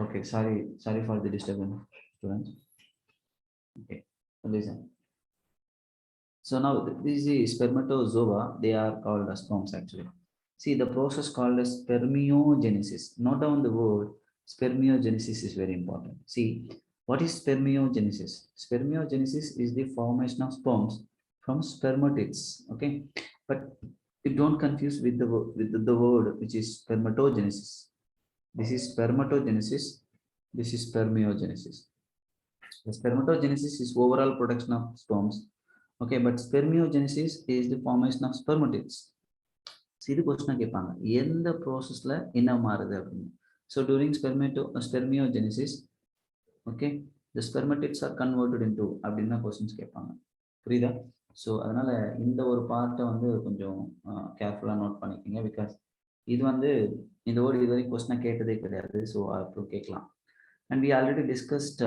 Okay, sorry for the disturbance, students. Okay, listen. So now this is spermatozoa, they are called as sperms actually. See the process called as spermiogenesis. Note down the word spermiogenesis is very important. See, what is spermiogenesis? Spermiogenesis is the formation of sperms from spermatids. Okay, but you don't confuse with the word which is spermatogenesis. This is spermatogenesis. This is spermiogenesis. The spermatogenesis is overall production of sperms. Okay, but spermiogenesis is the formation of spermatids. See the question கேட்பாங்க எந்த ப்ராசஸ்ல என்ன மாறுது அப்படின்னு. So during spermiogenesis, okay, the spermatids are converted into அப்படின்னு questions கேட்பாங்க. புரியுதா? So அதனால இந்த ஒரு பார்ட்டை வந்து கொஞ்சம் கேர்ஃபுல்லாக நோட் பண்ணிக்கோங்க. பிகாஸ் இது வந்து இந்த ஒரு இது வரைக்கும் கொஸ்டினை கேட்டதே கிடையாது. ஸோ அப்புறம் கேட்கலாம். And we already discussed.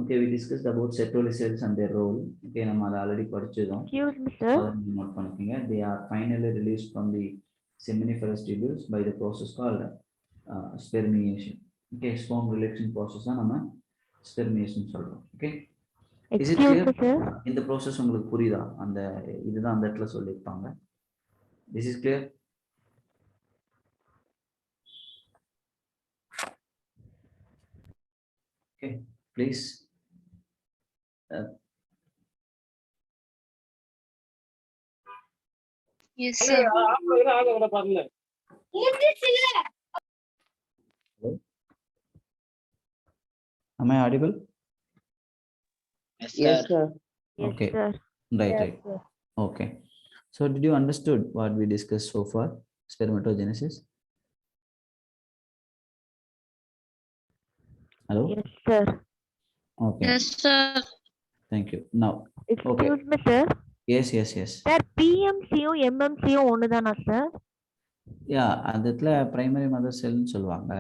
Okay, we discussed about Sertoli cells and their role. Okay, நம்ம அதை ஆல்ரெடி படிச்சதும். Excuse me, sir. நோட் பண்ணிக்கோங்க. They are finally released from the seminiferous tubules by the process called spermiation. Okay, sperm reelection process தான் நம்ம spermiation சொல்றோம். Okay, is it clear? இந்த process உங்களுக்கு புரியுதா? அந்த இதுதான் அந்த இடத்துல சொல்லியிருப்பாங்க. This is clear? Okay, please. Yes, sir. Hello? Am I audible? Yes, sir. Yes, Okay. sir. Right, Yes, right. sir. Okay. So did you understood what we discussed so far? Spermatogenesis? Hello? Yes, sir. Okay. Yes, sir. Thank you. Now, Excuse me, sir. yes, yes, yes. Sir, PMCயும் MMCயும் ஒண்ணுதானா sir? Yeah, அதுல primary mother cell னு சொல்லுவாங்க.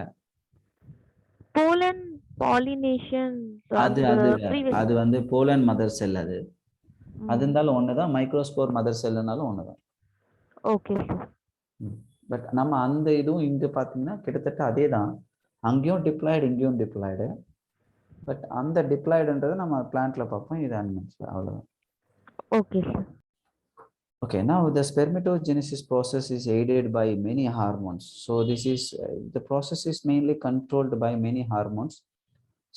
Pollen pollination அது அது வந்து pollen mother செல் அது. அது இருந்தாலும் ஒண்ணுதான், மைக்ரோஸ்போர் மதர் செல்னாலும் ஒண்ணுதான். Okay sir. பட் நம்ம அந்த இதுவும் இங்க பாத்தீங்கன்னா கிட்டத்தட்ட அதே தான். அங்கேயும் டிப்ளாய்டு, இங்கேயும் டிப்ளாய்டு. பட் அந்த டிப்ளாய்டுன்றதை நம்ம பிளான்ட்ல பார்ப்போம், இது அனிமல்ஸ்ல, அவ்வளவுதான். Okay sir. Okay, now the spermatogenesis process is aided by many hormones. So this is the process is mainly controlled by many hormones.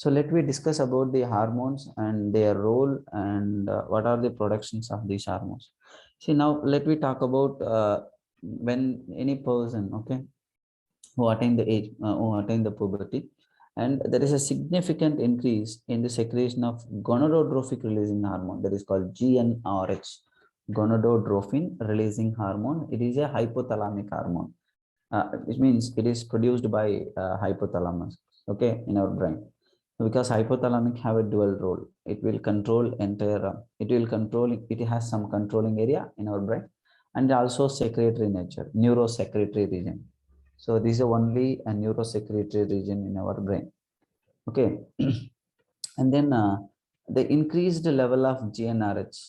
So let me discuss about the hormones and their role and what are the productions of these hormones. See, now let me talk about when any person, okay, who attain the age, who attain the puberty, and there is a significant increase in the secretion of gonadotrophic releasing hormone, that is called GnRH, gonadotrophin releasing hormone. It is a hypothalamic hormone, which means it is produced by hypothalamus, okay, in our brain. Because hypothalamic have a dual role. It will control entire, it has some controlling area in our brain, and also secretory nature, neurosecretory region. So this is only a neurosecretory region in our brain. Okay. And then the increased level of GnRH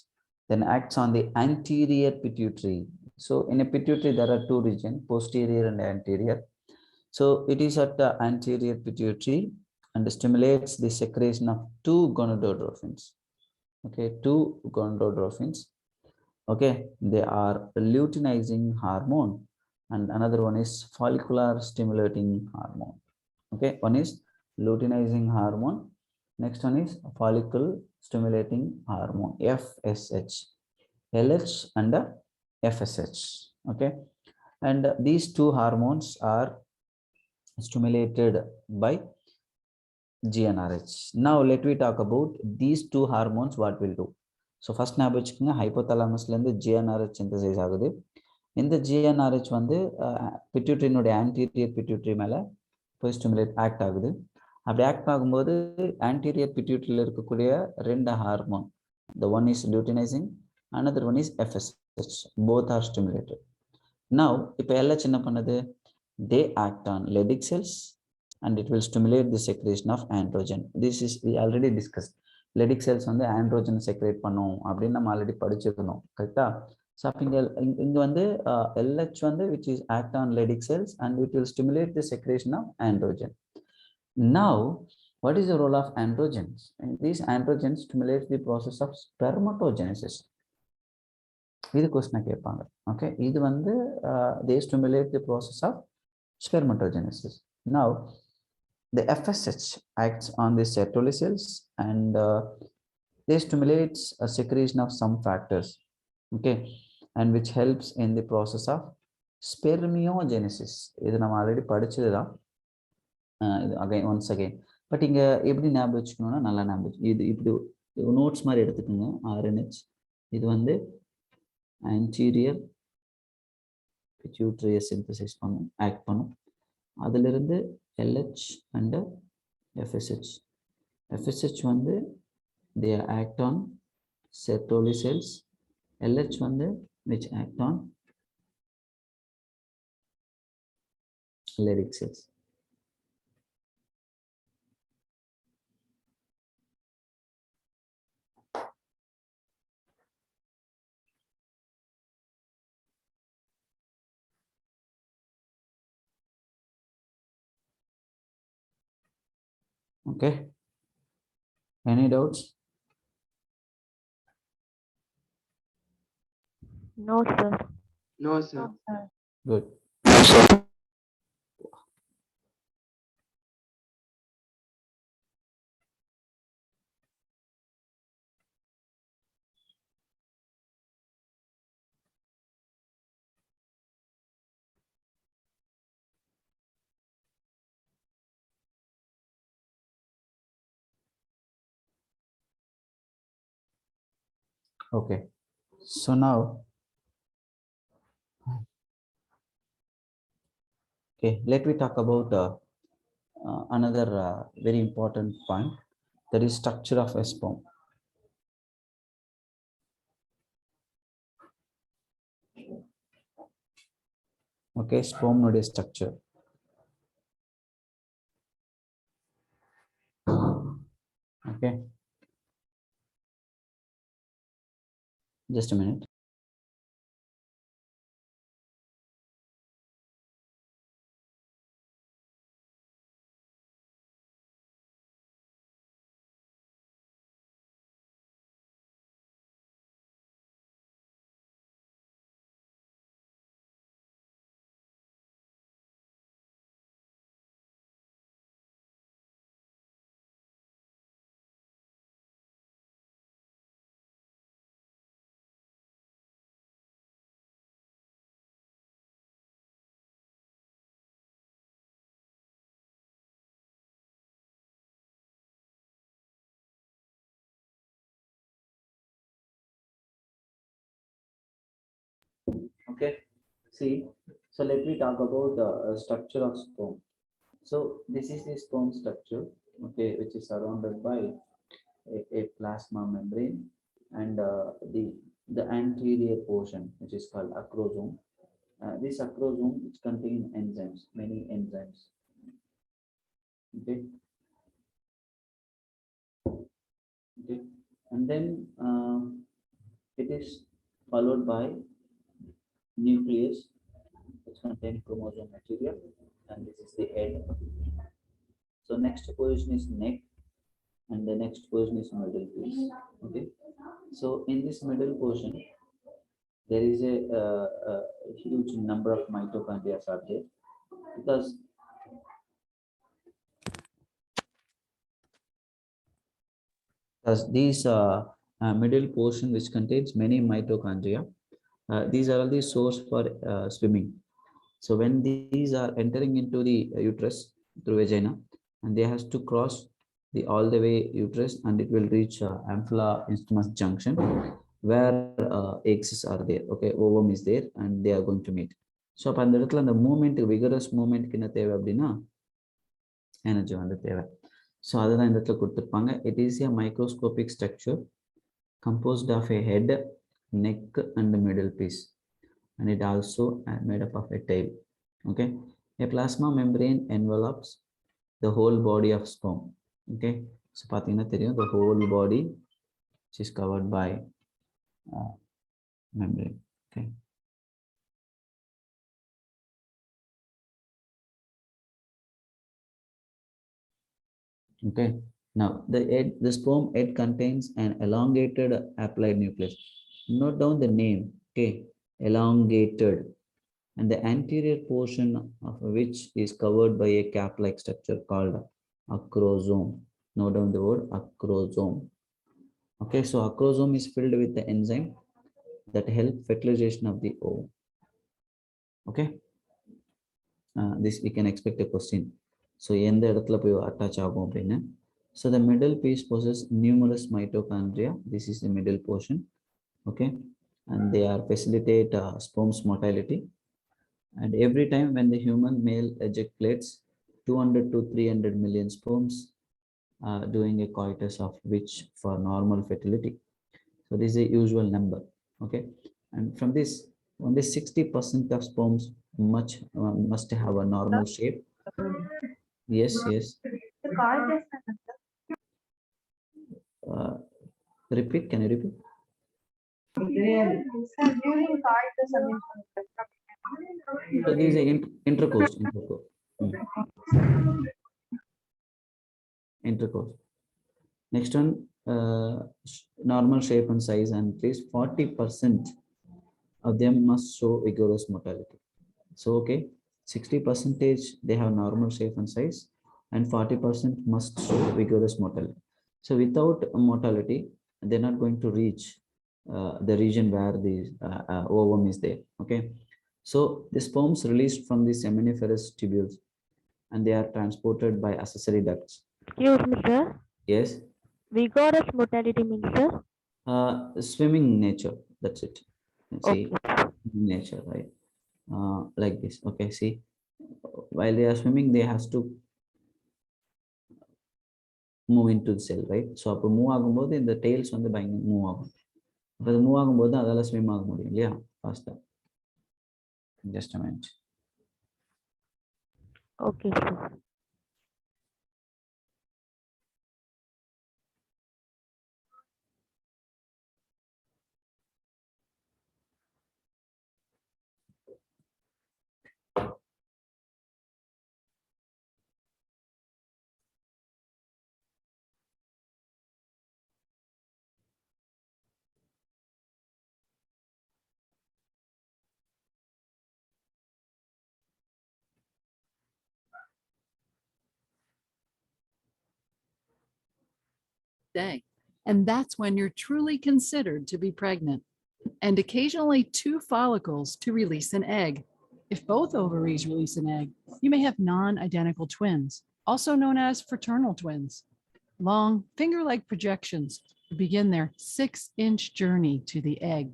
then acts on the anterior pituitary. So in a pituitary, there are two regions, posterior and anterior. So it is at the anterior pituitary and stimulates the secretion of two gonadotropins. Okay, two gonadotropins. Okay, they are luteinizing hormone, and another one is follicular stimulating hormone. Okay, one is luteinizing hormone, next one is follicle stimulating hormone, FSH, LH and FSH. Okay, and these two hormones are stimulated by GnRH. Now let me talk about these two hormones, what will do. So first ஞாபகம் வச்சுக்கோங்க, ஹைப்போதலாமஸ்ல இருந்து GnRH synthesise ஆகுது. இந்த GnRH வந்து பிட்யூட்டரினுடைய anterior pituitary மேல போய் stimulate act ஆகுது. அப்படி ஆக்ட் ஆகும்போது ஆன்டீரியர் பிட்யூட்டரியில் இருக்கக்கூடிய ரெண்டு hormone, the one is luteinizing, another one is FSH, both are stimulated. Now இப்போ LH என்ன பண்ணுது, they act on Leydig cells and it will stimulate the secretion of androgen. This is we already discussed. Leydig cells வந்து androgen secrete பண்ணும் அப்படின்னு நம்ம already படிச்சிருந்தோம், கரெக்டா? So அப்போ இங்க வந்து LH வந்து which is act on Leydig cells and it will stimulate the secretion of androgen. Now what is the role of androgens? And these androgens stimulate the process of spermatogenesis. இது question கேட்பாங்க. Okay, இது வந்து they stimulate the process of spermatogenesis. Now the FSH acts on the Sertoli cells and they stimulates a secretion of some factors, okay, and which helps in the process of spermiogenesis. இது நம்ம already படிச்சதுதான், again once again. But இங்க எப்படி ஞாபகம் வச்சுக்கணும்னா, நல்லா ஞாபகம், இது இப்படி நோட்ஸ் மாதிரி எடுத்துக்கோங்க. RNH இது வந்து anterior pituitary synthesis பண்ணும், ஆக்ட் பண்ணும். அதிலிருந்து LH and FSH. FSH வந்து they act on Sertoli cells. LH வந்து which act on Leydig cells. Okay, any doubts? No, sir. No, sir. Good. Okay. So now, okay, let me talk about another very important point, that is structure of a sperm. Okay, sperm node structure. Okay, just a minute. Okay, see, so let me talk about the structure of sperm. So this is the sperm structure, okay, which is surrounded by a plasma membrane, and the anterior portion, which is called acrosome. This acrosome, which contain enzymes, many enzymes. Okay, okay, and then it is followed by nucleus, which contain chromosome material, and this is the head. So next position is neck, and the next portion is middle piece. Okay, so in this middle portion, there is a huge number of mitochondria are there, because these middle portion, which contains many mitochondria, these are all the source for swimming. So when these are entering into the uterus through vagina, and they has to cross the all the way uterus, and it will reach ampulla isthmus junction, where eggs are there. Okay, ovum is there, and they are going to meet. So அப்ப அந்த இடத்துல அந்த moment, vigorous மூமெண்ட்க்கு என்ன தேவை அப்படின்னா energy வந்து தேவை. So அதுதான் இந்த இடத்துல கொடுத்துருப்பாங்க. It is a microscopic structure composed of a head, neck, and middle piece, and it also made up of a tail. Okay, a plasma membrane envelops the whole body of sperm. Okay, so pathina theriyum, the whole body which is covered by membrane. Okay, okay, now the sperm head contains an elongated haploid nucleus. Note down the name. Okay, elongated, and the anterior portion of which is covered by a cap-like structure called acrosome. Note down the word acrosome. Okay, so acrosome is filled with the enzyme that help fertilization of the ovum. Okay, this we can expect a question. So எந்த இடத்துல போய் attach ஆகும் அப்படின்னு. So the middle piece possesses numerous mitochondria. This is the middle portion. Okay, and they are facilitate sperm's motility. And every time when the human male ejaculates, 200 to 300 million sperms doing a coitus, of which for normal fertility. So this is a usual number. Okay, and from this, only 60% of sperms must have a normal shape. Yes, yes. Repeat. Can you repeat? So this is a intercourse. Intercourse. Next one, normal shape and size, and at least 40% of them must show vigorous motility. So okay, 60% they have normal shape and size, and 40% must show vigorous motility. So without motility, they're not going to reach the region where the ovum is there. Okay, so the sperms released from the seminiferous tubules, and they are transported by accessory ducts. Excuse me, sir. Yes, Vigorous motility means, sir? Swimming nature, that's it. See, Okay. nature, right? Like this. Okay, see, while they are swimming, they has to move into the cell, right? So அப்போ move ஆகும்போது இந்த tails வந்து பயங்கர move ஆகும். அப்போ அது move ஆகும்போது அதால ஸ்விம் ஆக முடியும் இல்லையா ஃபாஸ்டா. Just a minute. Okay, sir. Day. And that's when you're truly considered to be pregnant. And occasionally 2 follicles to release an egg. If both ovaries release an egg, you may have non-identical twins, also known as fraternal twins. Long finger-like projections begin their 6-inch journey to the egg.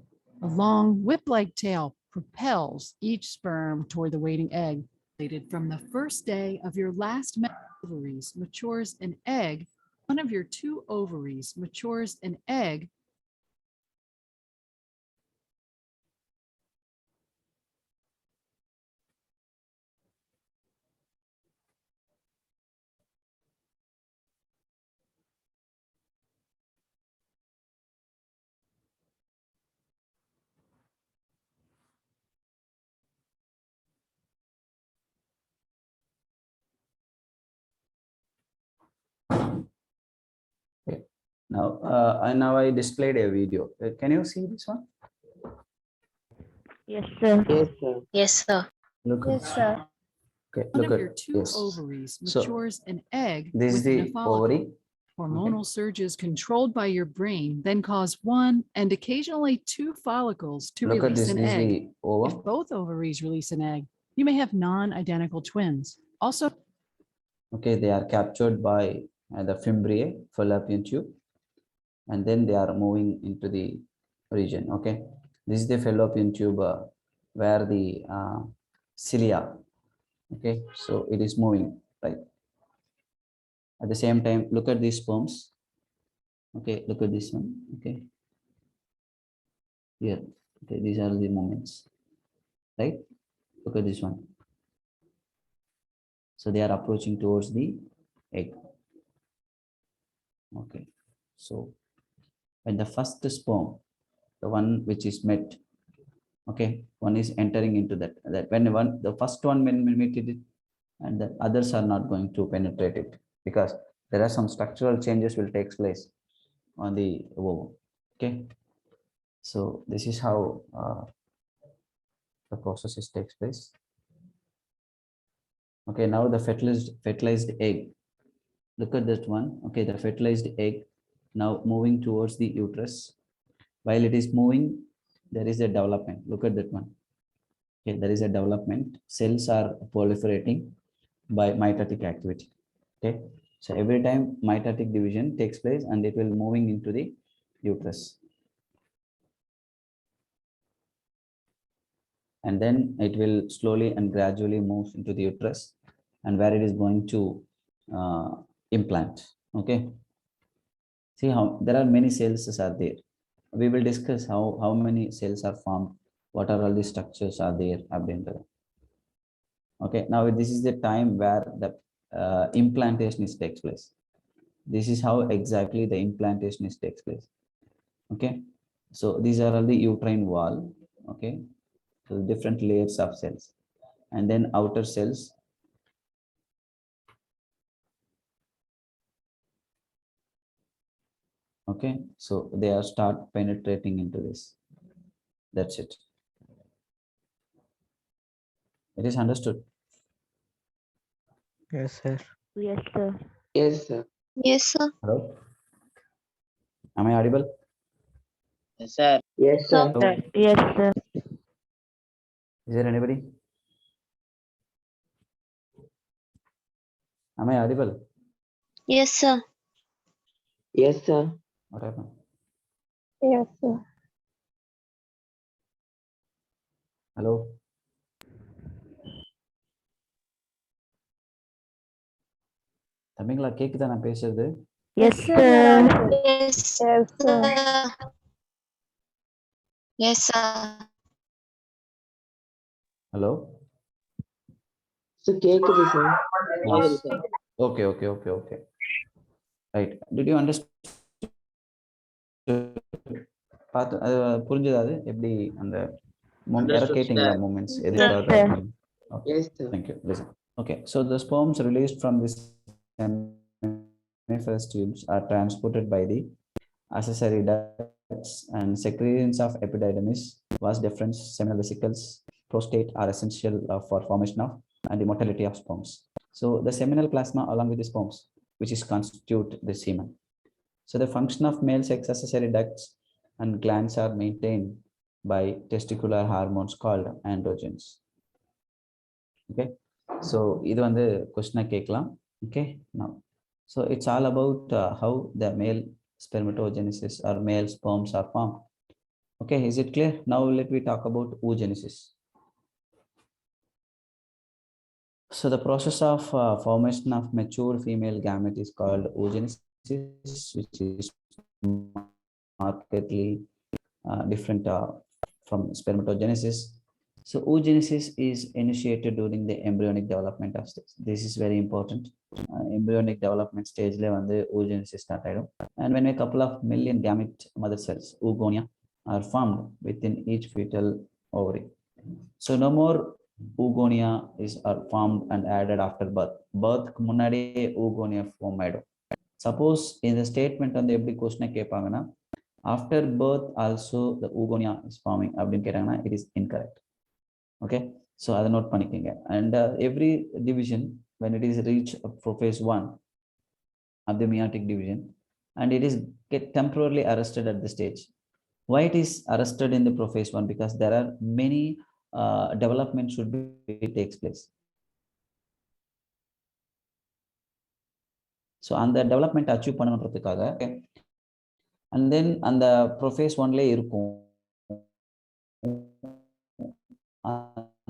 A long whip-like tail propels each sperm toward the waiting egg. From the first day of your last ovaries matures an egg. One of your 2 ovaries matures an egg. Okay. Now I displayed a video. Can you see this one? Yes, sir. Yes, sir. Yes, sir. Look. Yes, sir. Okay, One look of at your 2 yes. ovaries So, matures an egg This is within a the follicle. ovary. Hormonal surges controlled by your brain then cause 1 and occasionally 2 follicles to Look at release this. an This is egg. the ovum. If both ovaries release an egg, you may have non-identical twins. Also, Okay, they are captured by the fimbriae, fallopian tube, and then they are moving into the region. Okay, this is the fallopian tube where the cilia. Okay, so it is moving right. At the same time, look at these sperms. Okay, look at this one. Okay, here. Okay, these are the movements. Right. Look at this one. So they are approaching towards the egg. Okay, so when the first sperm, the one which is met, okay, one is entering into that when the first one when meted it, and the others are not going to penetrate it because there are some structural changes will take place on the ovum. Okay, so this is how the process takes place. Okay, now the fertilized egg. Look at that one. Okay, the fertilized egg now moving towards the uterus. While it is moving, there is a development. Look at that one. Okay, there is a development. Cells are proliferating by mitotic activity. Okay, so every time mitotic division takes place and it will moving into the uterus. And then it will slowly and gradually move into the uterus and where it is going to implant. Okay, see how there are many cells are there. We will discuss how many cells are formed, what are all the structures are there. Okay, now this is the time where the implantation is takes place. This is how exactly the implantation is takes place. Okay, so these are all the uterine wall. Okay, so different layers of cells, and then outer cells. Okay, so they are start penetrating into this. That's it. It is understood. Yes, sir. Yes, sir. Yes, sir. Yes, sir. Hello, am I audible? Yes, sir. Yes, sir. Hello? Yes, sir. Is there anybody? Am I audible? Yes, sir. Yes, sir. What happened? Yes, sir. Hello. தமிங்களா கேக்குதா நான் பேசுறது? Yes, sir. Yes, yes, sir. Yes, sir. Hello. So கேக்குது sir. கேக்குது sir. Okay. Right. Did you understand? பார்த்து அது புரிஞ்சதா? அது எப்படி அந்த Understood, கேட்டிங்களா sir. மூமெண்ட்ஸ் Yes, எதுக்காக? sir. Okay. Yes sir. Thank you. Listen. Okay. So the sperms released from this seminiferous tubes are transported by the accessory ducts and secretions of epididymis, vas deferens, seminal vesicles, prostate are essential for formation of and the motility of sperms. So the seminal plasma along with the sperms, which is constitute the semen. So the function of male sex accessory ducts and glands are maintained by testicular hormones called androgens. Okay. So இது வந்து கொஸ்டினா கேட்கலாம். Okay. Now, so it's all about how the male spermatogenesis or male sperms are formed. Okay, is it clear? Now let me talk about oogenesis. So the process of formation of mature female gamete is called oogenesis, which is markedly different from spermatogenesis. So oogenesis is initiated during the embryonic development of stage. This is very important. Embryonic development stage le vandu oogenesis start aidum. And when a couple of million gamete mother cells, oogonia, are formed within each fetal ovary. So no more oogonia are formed and added after birth. Birth ku munnadiye oogonia form aidum. Suppose in the statement on the எப்படி question கேட்பாங்கன்னா after birth also the oogonia is forming அப்படின்னு கேட்டாங்கன்னா it is incorrect. Okay, so அதை note பண்ணிக்கங்க. And every division when it is reached for phase 1 of the meiotic division and it is get temporarily arrested at the stage. Why it is arrested in the prophase 1? Because there are many development should be takes place. So அந்த development achieve பண்ணணும்ன்றதுக்காக and then அந்த prophase 1 ல இருக்கும்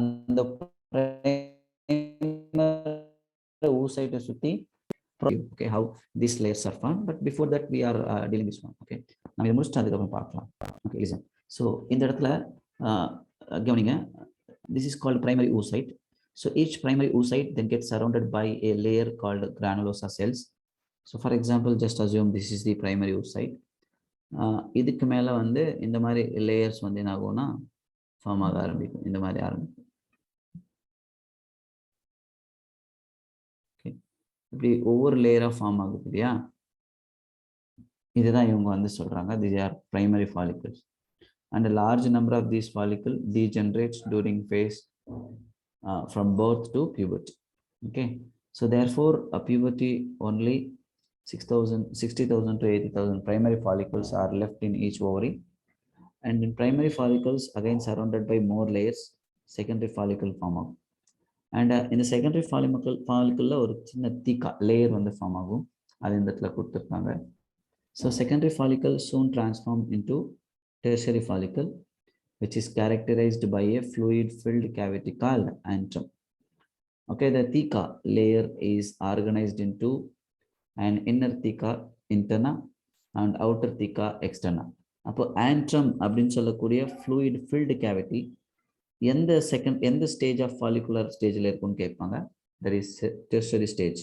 அந்த oocyte சுத்தி okay how these layers are formed, but before that we are dealing this one. Okay, நம்ம இத முடிச்சிட்டு அதுக்கு அப்புறம் பார்க்கலாம். Okay, listen. So இந்த இடத்துல கவனிங்க, this is called primary oocyte. So each primary oocyte then gets surrounded by a layer called granulosa cells. So for example, just assume this is the primary oocyte. இதுக்கு மேல வந்து இந்த மாதிரி layers வந்து என்ன ஆகும்னா ஃபார்ம் ஆக ஆரம்பிக்கும். இந்த மாதிரி ஆரம்பிக்கும். இப்படி ஒவ்வொரு லேயரா ஃபார்ம் ஆகுது இல்லையா? இதுதான் இவங்க வந்து சொல்றாங்க these are primary follicles and a large number of these follicles degenerates during phase from birth to puberty. Okay, so therefore a puberty only 60,000 to 80,000 primary follicles are left in each ovary, and in primary follicles again surrounded by more layers secondary follicle form ஆகும். And in the secondary follicle ஒரு சின்ன தீக்கா layer வந்து form ஆகும். அது இந்த இடத்துல கொடுத்துருக்காங்க. So secondary follicle soon transform into tertiary follicle, which is characterized by a fluid filled cavity called antrum. Okay, the theca layer is organized into an inner theca interna and outer theca externa. அப்போ antrum அப்படின்னு சொல்லக்கூடிய fluid filled cavity எந்த stage of follicular ஸ்டேஜ்ல இருக்குன்னு கேட்பாங்க. that is tertiary stage.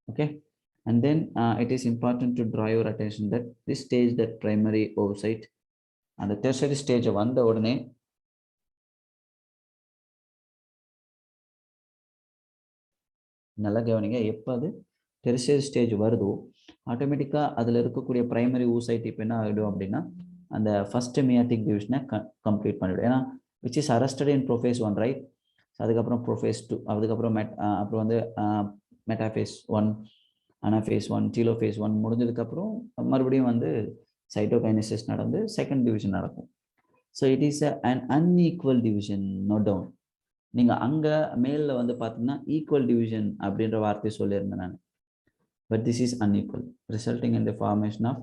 Okay, and then it is important to draw your attention that this stage, that primary oocyte and the tertiary stage வந்த உடனே நல்லா கவனிங்க, எப்போ அது டெரிஷியரி ஸ்டேஜ் வருதோ ஆட்டோமேட்டிக்காக அதில் இருக்கக்கூடிய பிரைமரி oocyte இப்போ என்ன ஆகிடும் அப்படின்னா அந்த ஃபர்ஸ்ட் மியாட்டிக் டிவிஷனை கம்ப்ளீட் பண்ணிவிடும். ஏன்னா which is arrested in prophase 1 right. அதுக்கப்புறம் ப்ரோஃபேஸ் 2, அதுக்கப்புறம் அப்புறம் வந்து மெட்டாஃபேஸ் 1, அனாஃபேஸ் 1, டீலோஃபேஸ் 1 முடிஞ்சதுக்கப்புறம் மறுபடியும் வந்து சைட்டோகைனசிஸ் நடந்து செகண்ட் டிவிஷன் நடக்கும். So it is an unequal division, note down. நீங்கள் அங்கே மேலில் வந்து பார்த்தீங்கன்னா ஈக்குவல் டிவிஷன் அப்படின்ற வார்த்தையை சொல்லியிருந்தேன் நான். But this is unequal resulting in the formation of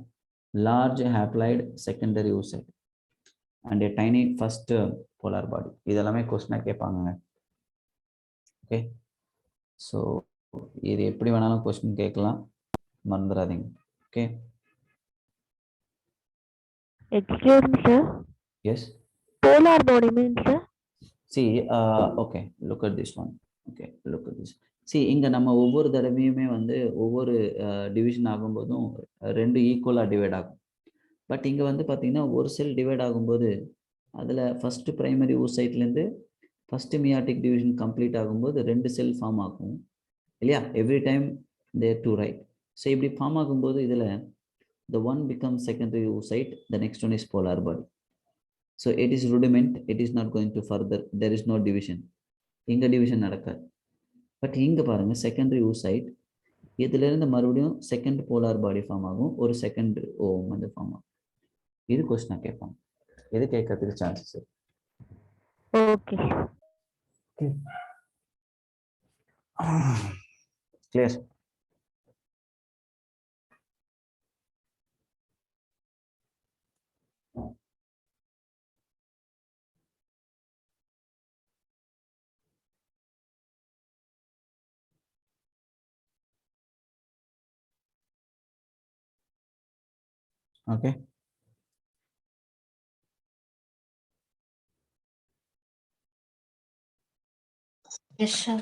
large haploid secondary oocyte and a tiny first polar body. இதெல்லாமே கொஸ்டினா கேட்பாங்க. ஓகே, ஸோ இது எப்படி வேணாலும் கொஸ்டின் கேட்கலாம், மறந்துடாதீங்க. Okay, Excuse me, sir. Yes. Polar body means, sir? See, okay, look at this one. Okay, look at this. See, இங்க நம்ம ஒவ்வொரு தடவையுமே வந்து ஒவ்வொரு டிவிஷன் ஆகும்போதும் ரெண்டு ஈக்குவலாக டிவைட் ஆகும். பட் இங்கே வந்து பார்த்தீங்கன்னா ஒரு செல் டிவைட் ஆகும்போது அதில் ஃபஸ்ட்டு ப்ரைமரி ஊசைட்லேருந்து ஃபஸ்ட்டு மியாட்டிக் டிவிஷன் கம்ப்ளீட் ஆகும்போது ரெண்டு செல் ஃபார்ம் ஆகும் இல்லையா? Every time there two right. So இப்படி ஃபார்ம் ஆகும்போது இதில் the one becomes secondary oocyte, the next one is polar body. So it is rudiment, it is not going to further, there is no division. இங்க division நடக்காது. But இங்க பாருங்க secondary oocyte, இதுல இருந்து மறுபடியும் செகண்ட் போலார் பாடி form ஆகும், ஒரு second ஓம் வந்து ஃபார்ம் ஆகும். இது கொஸ்டினா கேட்பாங்க, எது கேட்கறதுக்கு சான்சஸ் இருக்கு. Okay. Clear? Okay, Yes, sir.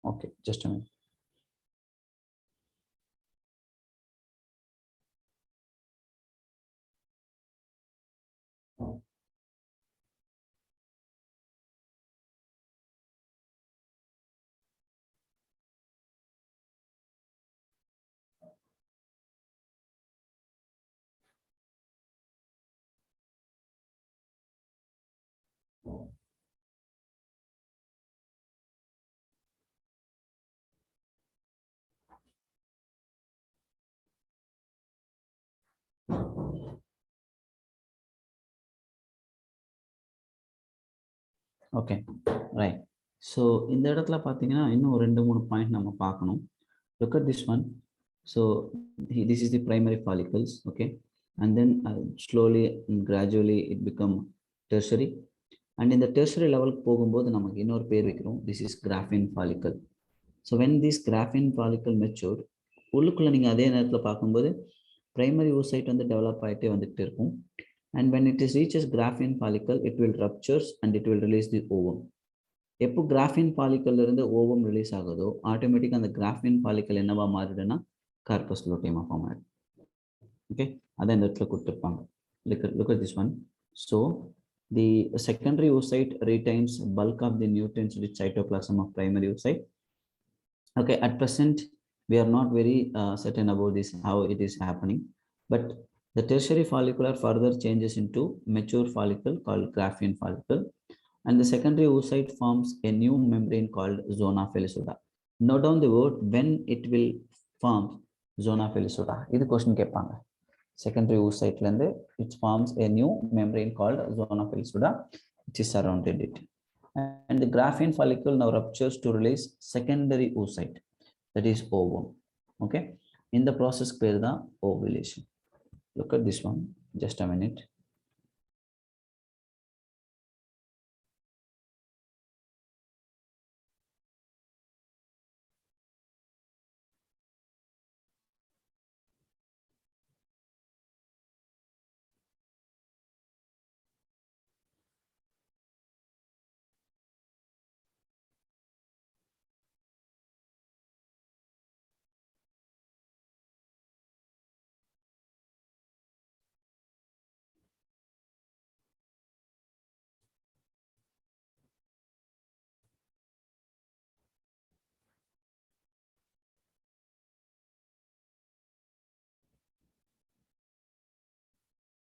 okay, just a minute. Okay, right. So இந்த இடத்துல பார்த்தீங்கன்னா இன்னும் ரெண்டு மூணு பாயிண்ட் நம்ம பார்க்கணும். Look at this one. So this is the primary follicles, okay, and then slowly and gradually it become tertiary, and in the tertiary level போகும்போது நமக்கு இன்னொரு பேர் வைக்கிறோம், this is graphene follicle. So when this graphene follicle mature, உள்ளுக்குள்ள நீங்கள் அதே நேரத்தில் பார்க்கும்போது primary oocyte வந்து டெவலப் ஆகிட்டே வந்துகிட்டே இருக்கும், and when it is reaches graphene follicle it will ruptures and it will release the ovum. எப்போ கிராஃபின் பாலிக்கல்ல இருந்து ஓவம் ரிலீஸ் ஆகுதோ ஆட்டோமேட்டிக்காக அந்த கிராஃபின் பாலிக்கல் என்னவா மாறிடுன்னா கார்பஸ் லூட்டியமா ஃபார்ம் ஆகிடும். ஓகே, அதான் இந்த இடத்துல கொடுத்துருப்பாங்க. Look at this one. So the secondary oocyte retains bulk of the nutrients rich cytoplasm of primary oocyte. Okay, at present we are not very certain about this, how it is happening, but the tertiary follicular further changes into mature follicle called graphene follicle, and the secondary oocyte forms a new membrane called zona pellucida. Note down the word when it will form zona pellucida. This question கேட்பாங்க. Secondary oocyte lende it forms a new membrane called zona pellucida which is surrounded it, and the graphene follicle now ruptures to release secondary oocyte, that is ovum. Okay, in the process பேர் தான் ovulation. Look at this one, just a minute.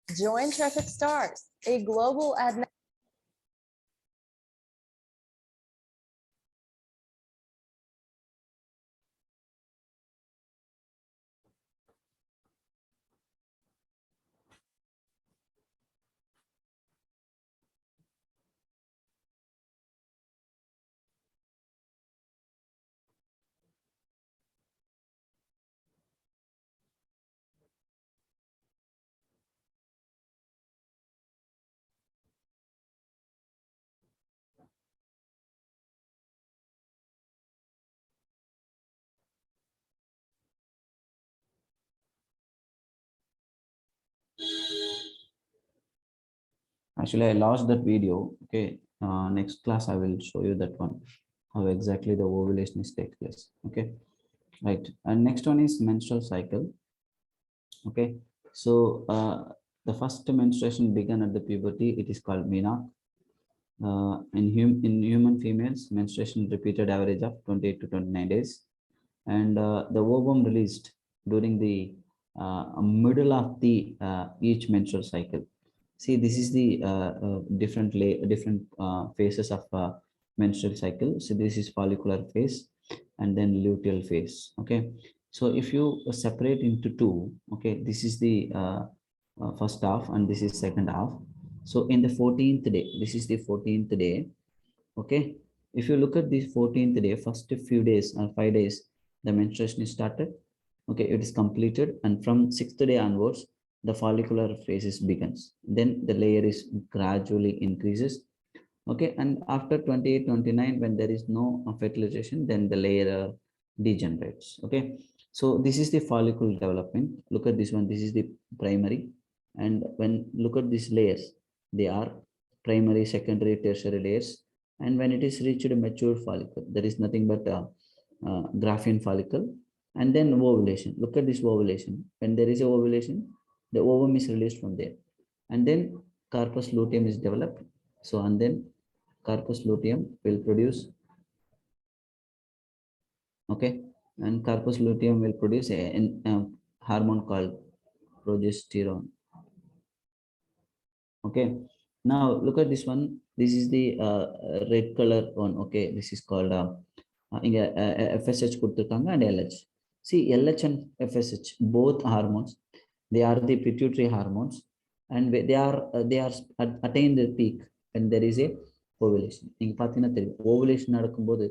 Join Traffic Stars, a global ad Actually, I lost that video. Okay. Next class, I will show you that one, how exactly the ovulation is takes place. Okay. Right. And next one is menstrual cycle. Okay. So the first menstruation began at the puberty. It is called menarche. In human females, menstruation repeated average of 28 to 29 days. And the ovum released during the middle of the each menstrual cycle. See, this is the different phases of menstrual cycle. So this is follicular phase and then luteal phase. Okay. So if you separate into two, okay, this is the first half and this is second half. So in the 14th day, this is the 14th day. Okay. If you look at this 14th day, first few days or 5 days, the menstruation is started. Okay, it is completed, and from 6th day onwards, the follicular phase begins. Then the layer is gradually increases. Okay, and after 28, 29, when there is no fertilization, then the layer degenerates. Okay, so this is the follicle development. Look at this one. This is the primary, and when look at these layers, they are primary, secondary, tertiary layers. And when it is reached a mature follicle, there is nothing but a graphene follicle, and then ovulation. Look at this ovulation. When there is a ovulation, the ovum is released from there, and then corpus luteum is developed. So, and then corpus luteum will produce, okay, and corpus luteum will produce a hormone called progesterone. Okay, now look at this one. This is the red color one. Okay, this is called FSH and LH. See, LH and FSH, both hormones, they are the pituitary hormones, and they are attain the peak when there is a ovulation. நீங்க பாத்தீங்கன்னா தெரியும், ovulation நடக்கும்போது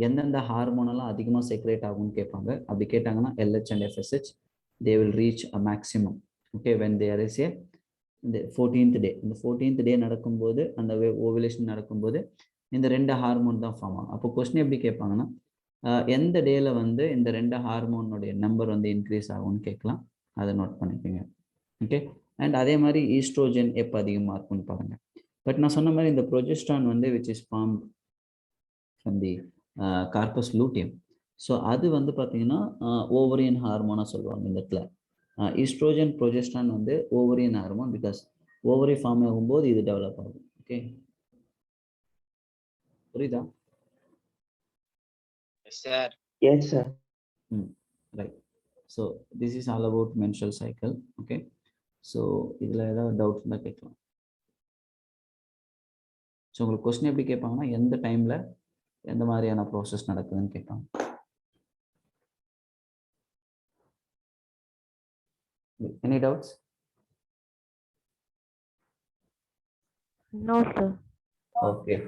எந்தெந்த ஹார்மோனெல்லாம் அதிகமாக secrete ஆகும்னு கேட்பாங்க. அப்படி கேட்டாங்கன்னா LH and FSH, they will reach a maximum. Okay, when there is a the 14th day. இந்த 14th day நடக்கும்போது, அந்த ஓவுலேஷன் நடக்கும்போது இந்த ரெண்டு ஹார்மோன் தான் ஃபார்ம் ஆகும். அப்போ கொஸ்டின் எப்படி கேட்பாங்கன்னா, எந்த டேல வந்து இந்த ரெண்டு ஹார்மோனுடைய நம்பர் வந்து இன்க்ரீஸ் ஆகும்னு கேட்கலாம். அதை நோட் பண்ணிக்கோங்க. ஓகே, அண்ட் அதே மாதிரி ஈஸ்ட்ரோஜன் எப்போ அதிகமாக இருக்கும்னு பாருங்க. பட் நான் சொன்ன மாதிரி இந்த ப்ரொஜெஸ்ட்ரான் வந்து which is form from the corpus luteum. So அது வந்து பார்த்தீங்கன்னா ஓவரியன் ஹார்மோனாக சொல்லுவாங்க இந்த இடத்துல. ஈஸ்ட்ரோஜன் ப்ரொஜெஸ்ட்ரான் வந்து ovarian hormone, because ovary form ஆகும்போது இது டெவலப் ஆகும். ஓகே, புரியுதா? Yes, sir. Right. So this is all about menstrual cycle. Okay, so இதில் ஏதாவது டவுட் இருந்தால் கேட்கலாம். ஸோ உங்களுக்கு கொஸ்டின் எப்படி கேட்பாங்கன்னா, எந்த டைமில் எந்த மாதிரியான ப்ராசஸ் நடக்குதுன்னு கேட்பாங்க. Any doubts? No, sir. Okay.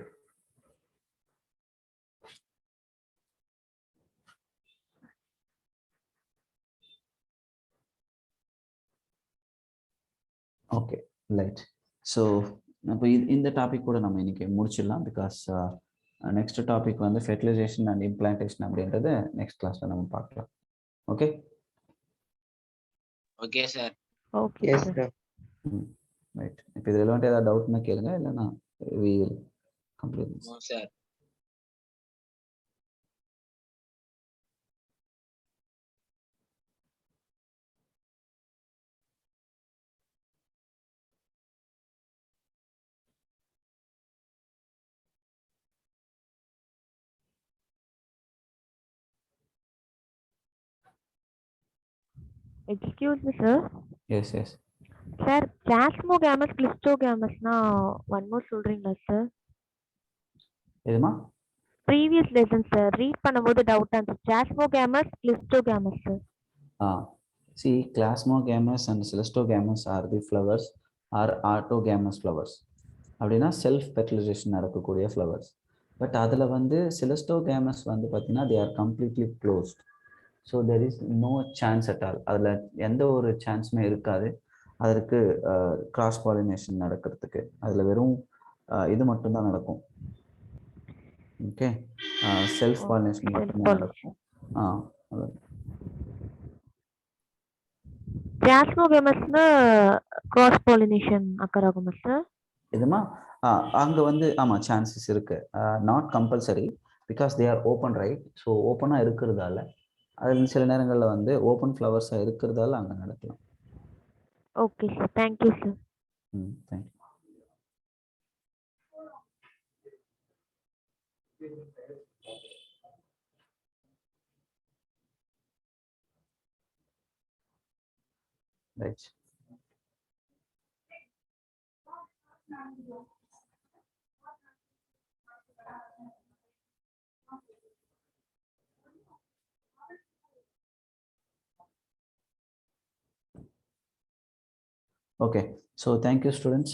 Okay, right. So அப்போ இந்த டாபிக் கூட நம்ம இன்னைக்கு முடிச்சிடலாம். பிகாஸ் நெக்ஸ்ட் டாபிக் வந்து ஃபெர்டிலைசேஷன் அண்ட் இம்ப்ளான்டேஷன் அப்படின்றத நெக்ஸ்ட் கிளாஸ்ல நம்ம பார்க்கலாம். Okay, okay sir. Okay, Yes, sir. sir. Right. இப்போ இதில் வந்துட்டு ஏதாவது டவுட்னா கேளுங்க, இல்லைன்னா we will complete this. No sir. Excuse me, sir. Yes, yes. Sir, plasmogamous, clistogamousனா one more சொல்றீங்களா sir? எதுமா? Previous lesson sir, read பண்ணும்போது டவுட் ஆச்சு. Plasmogamous, clistogamous sir. See, plasmogamous and cleistogamous are the flowers or autogamous flowers. அப்படின்னா self fertilisation நடக்கக்கூடிய flowers. But அதில் வந்து cleistogamous வந்து பார்த்தீங்கன்னா they are completely closed. So there is no chance at all. அதில் எந்த ஒரு சான்ஸுமே இருக்காது அதற்கு கிராஸ் பாலினேஷன் நடக்கிறதுக்கு. அதில் வெறும் இது மட்டும்தான் நடக்கும். ஓகே, செல்ஃப் பாலினேஷன் மட்டும்தான் நடக்கும். ஜாஸ்மோகேமஸ்ல கிராஸ் பாலினேஷன் அக்கர் ஆகுமா சார்? இதுமா அங்க வந்து ஆமா சான்சஸ் இருக்கு. Not compulsory because they are open right. So ஓப்பனா இருக்கிறதால அதில் சில நேரங்களில் வந்து ஓப்பன் ஃப்ளவர்ஸா இருக்கிறதால அங்க நடக்கலாம். Okay sir, thank you sir. Thank you. Right. Okay, so thank you students.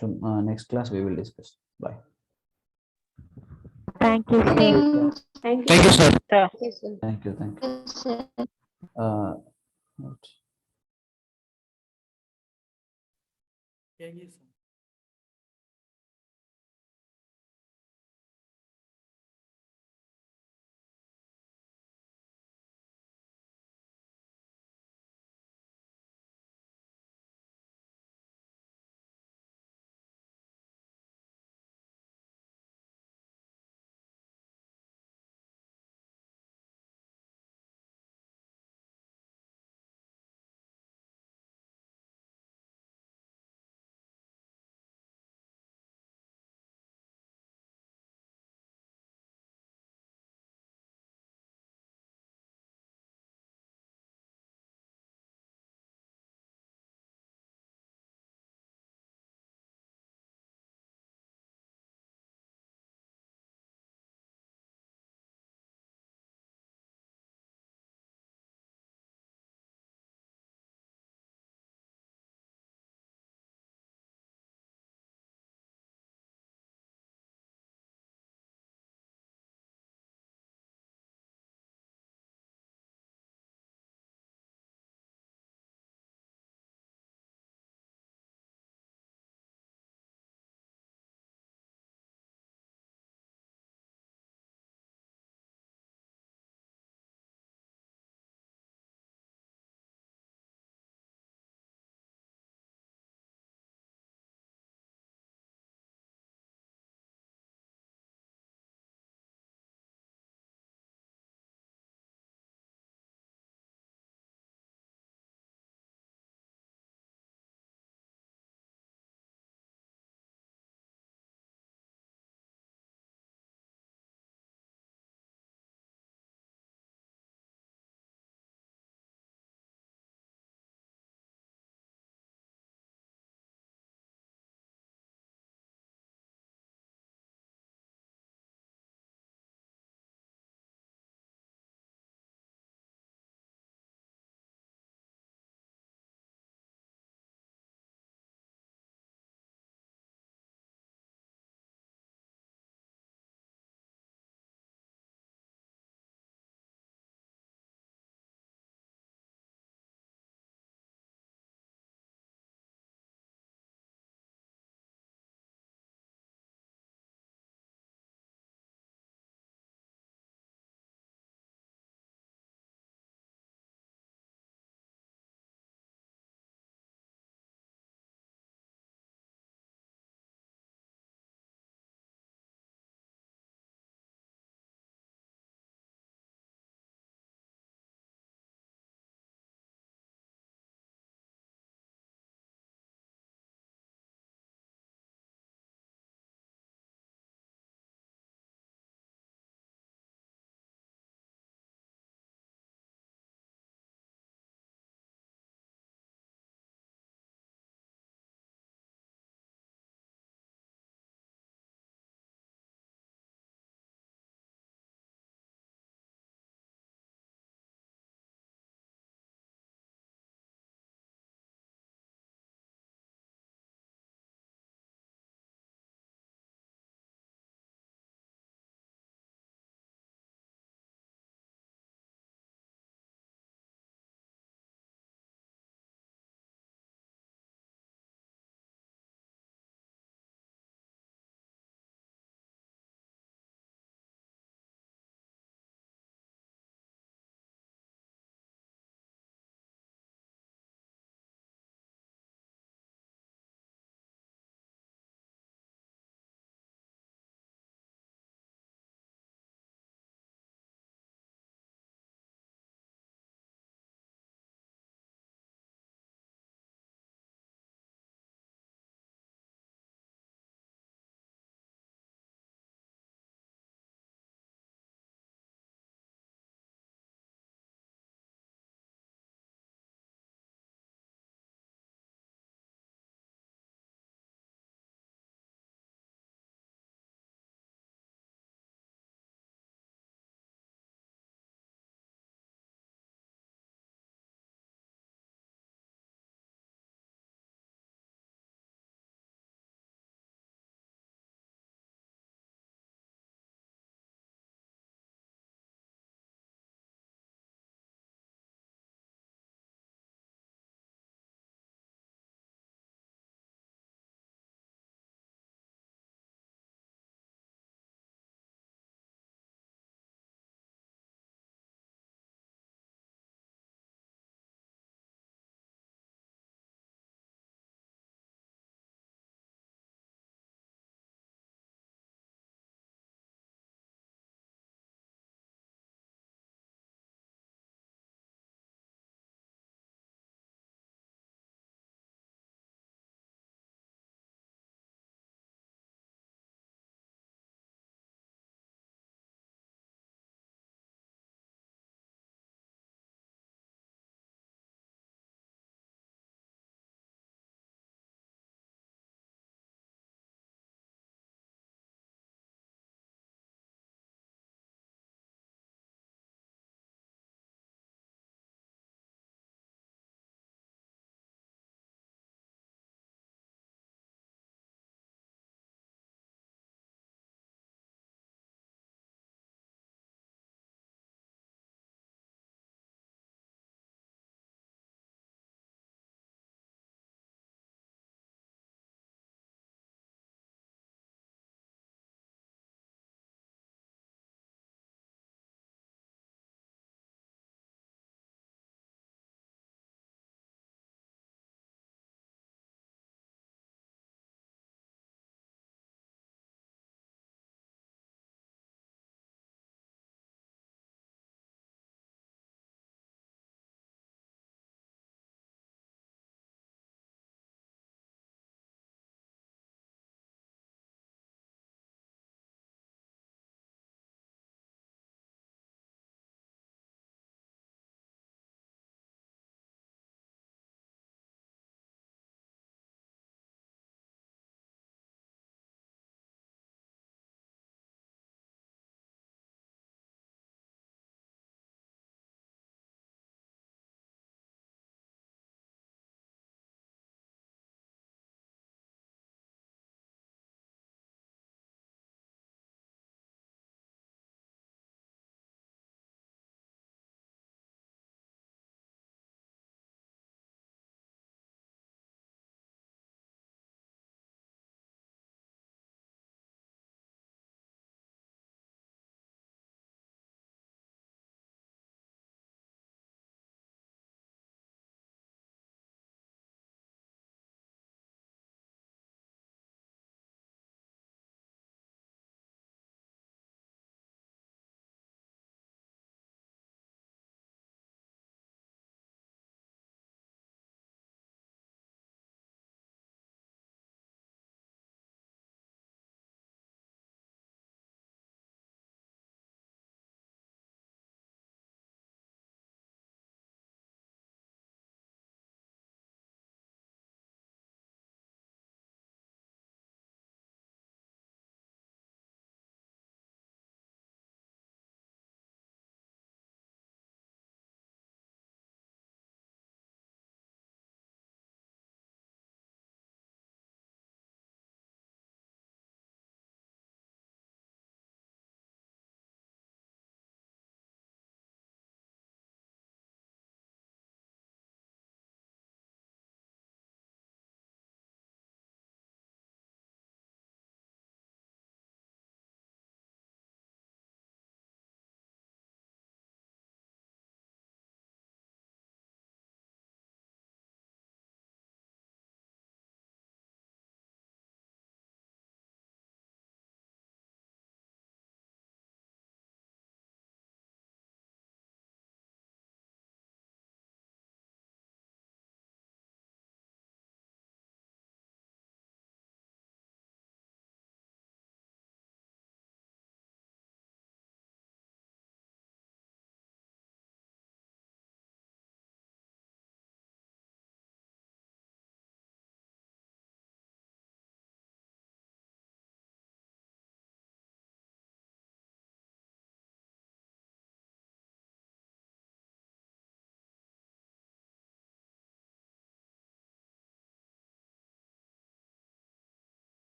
To next class we will discuss. Bye. Thank you sir. Thank Thank you, sir. you. Thank you. Right. Thank you, sir.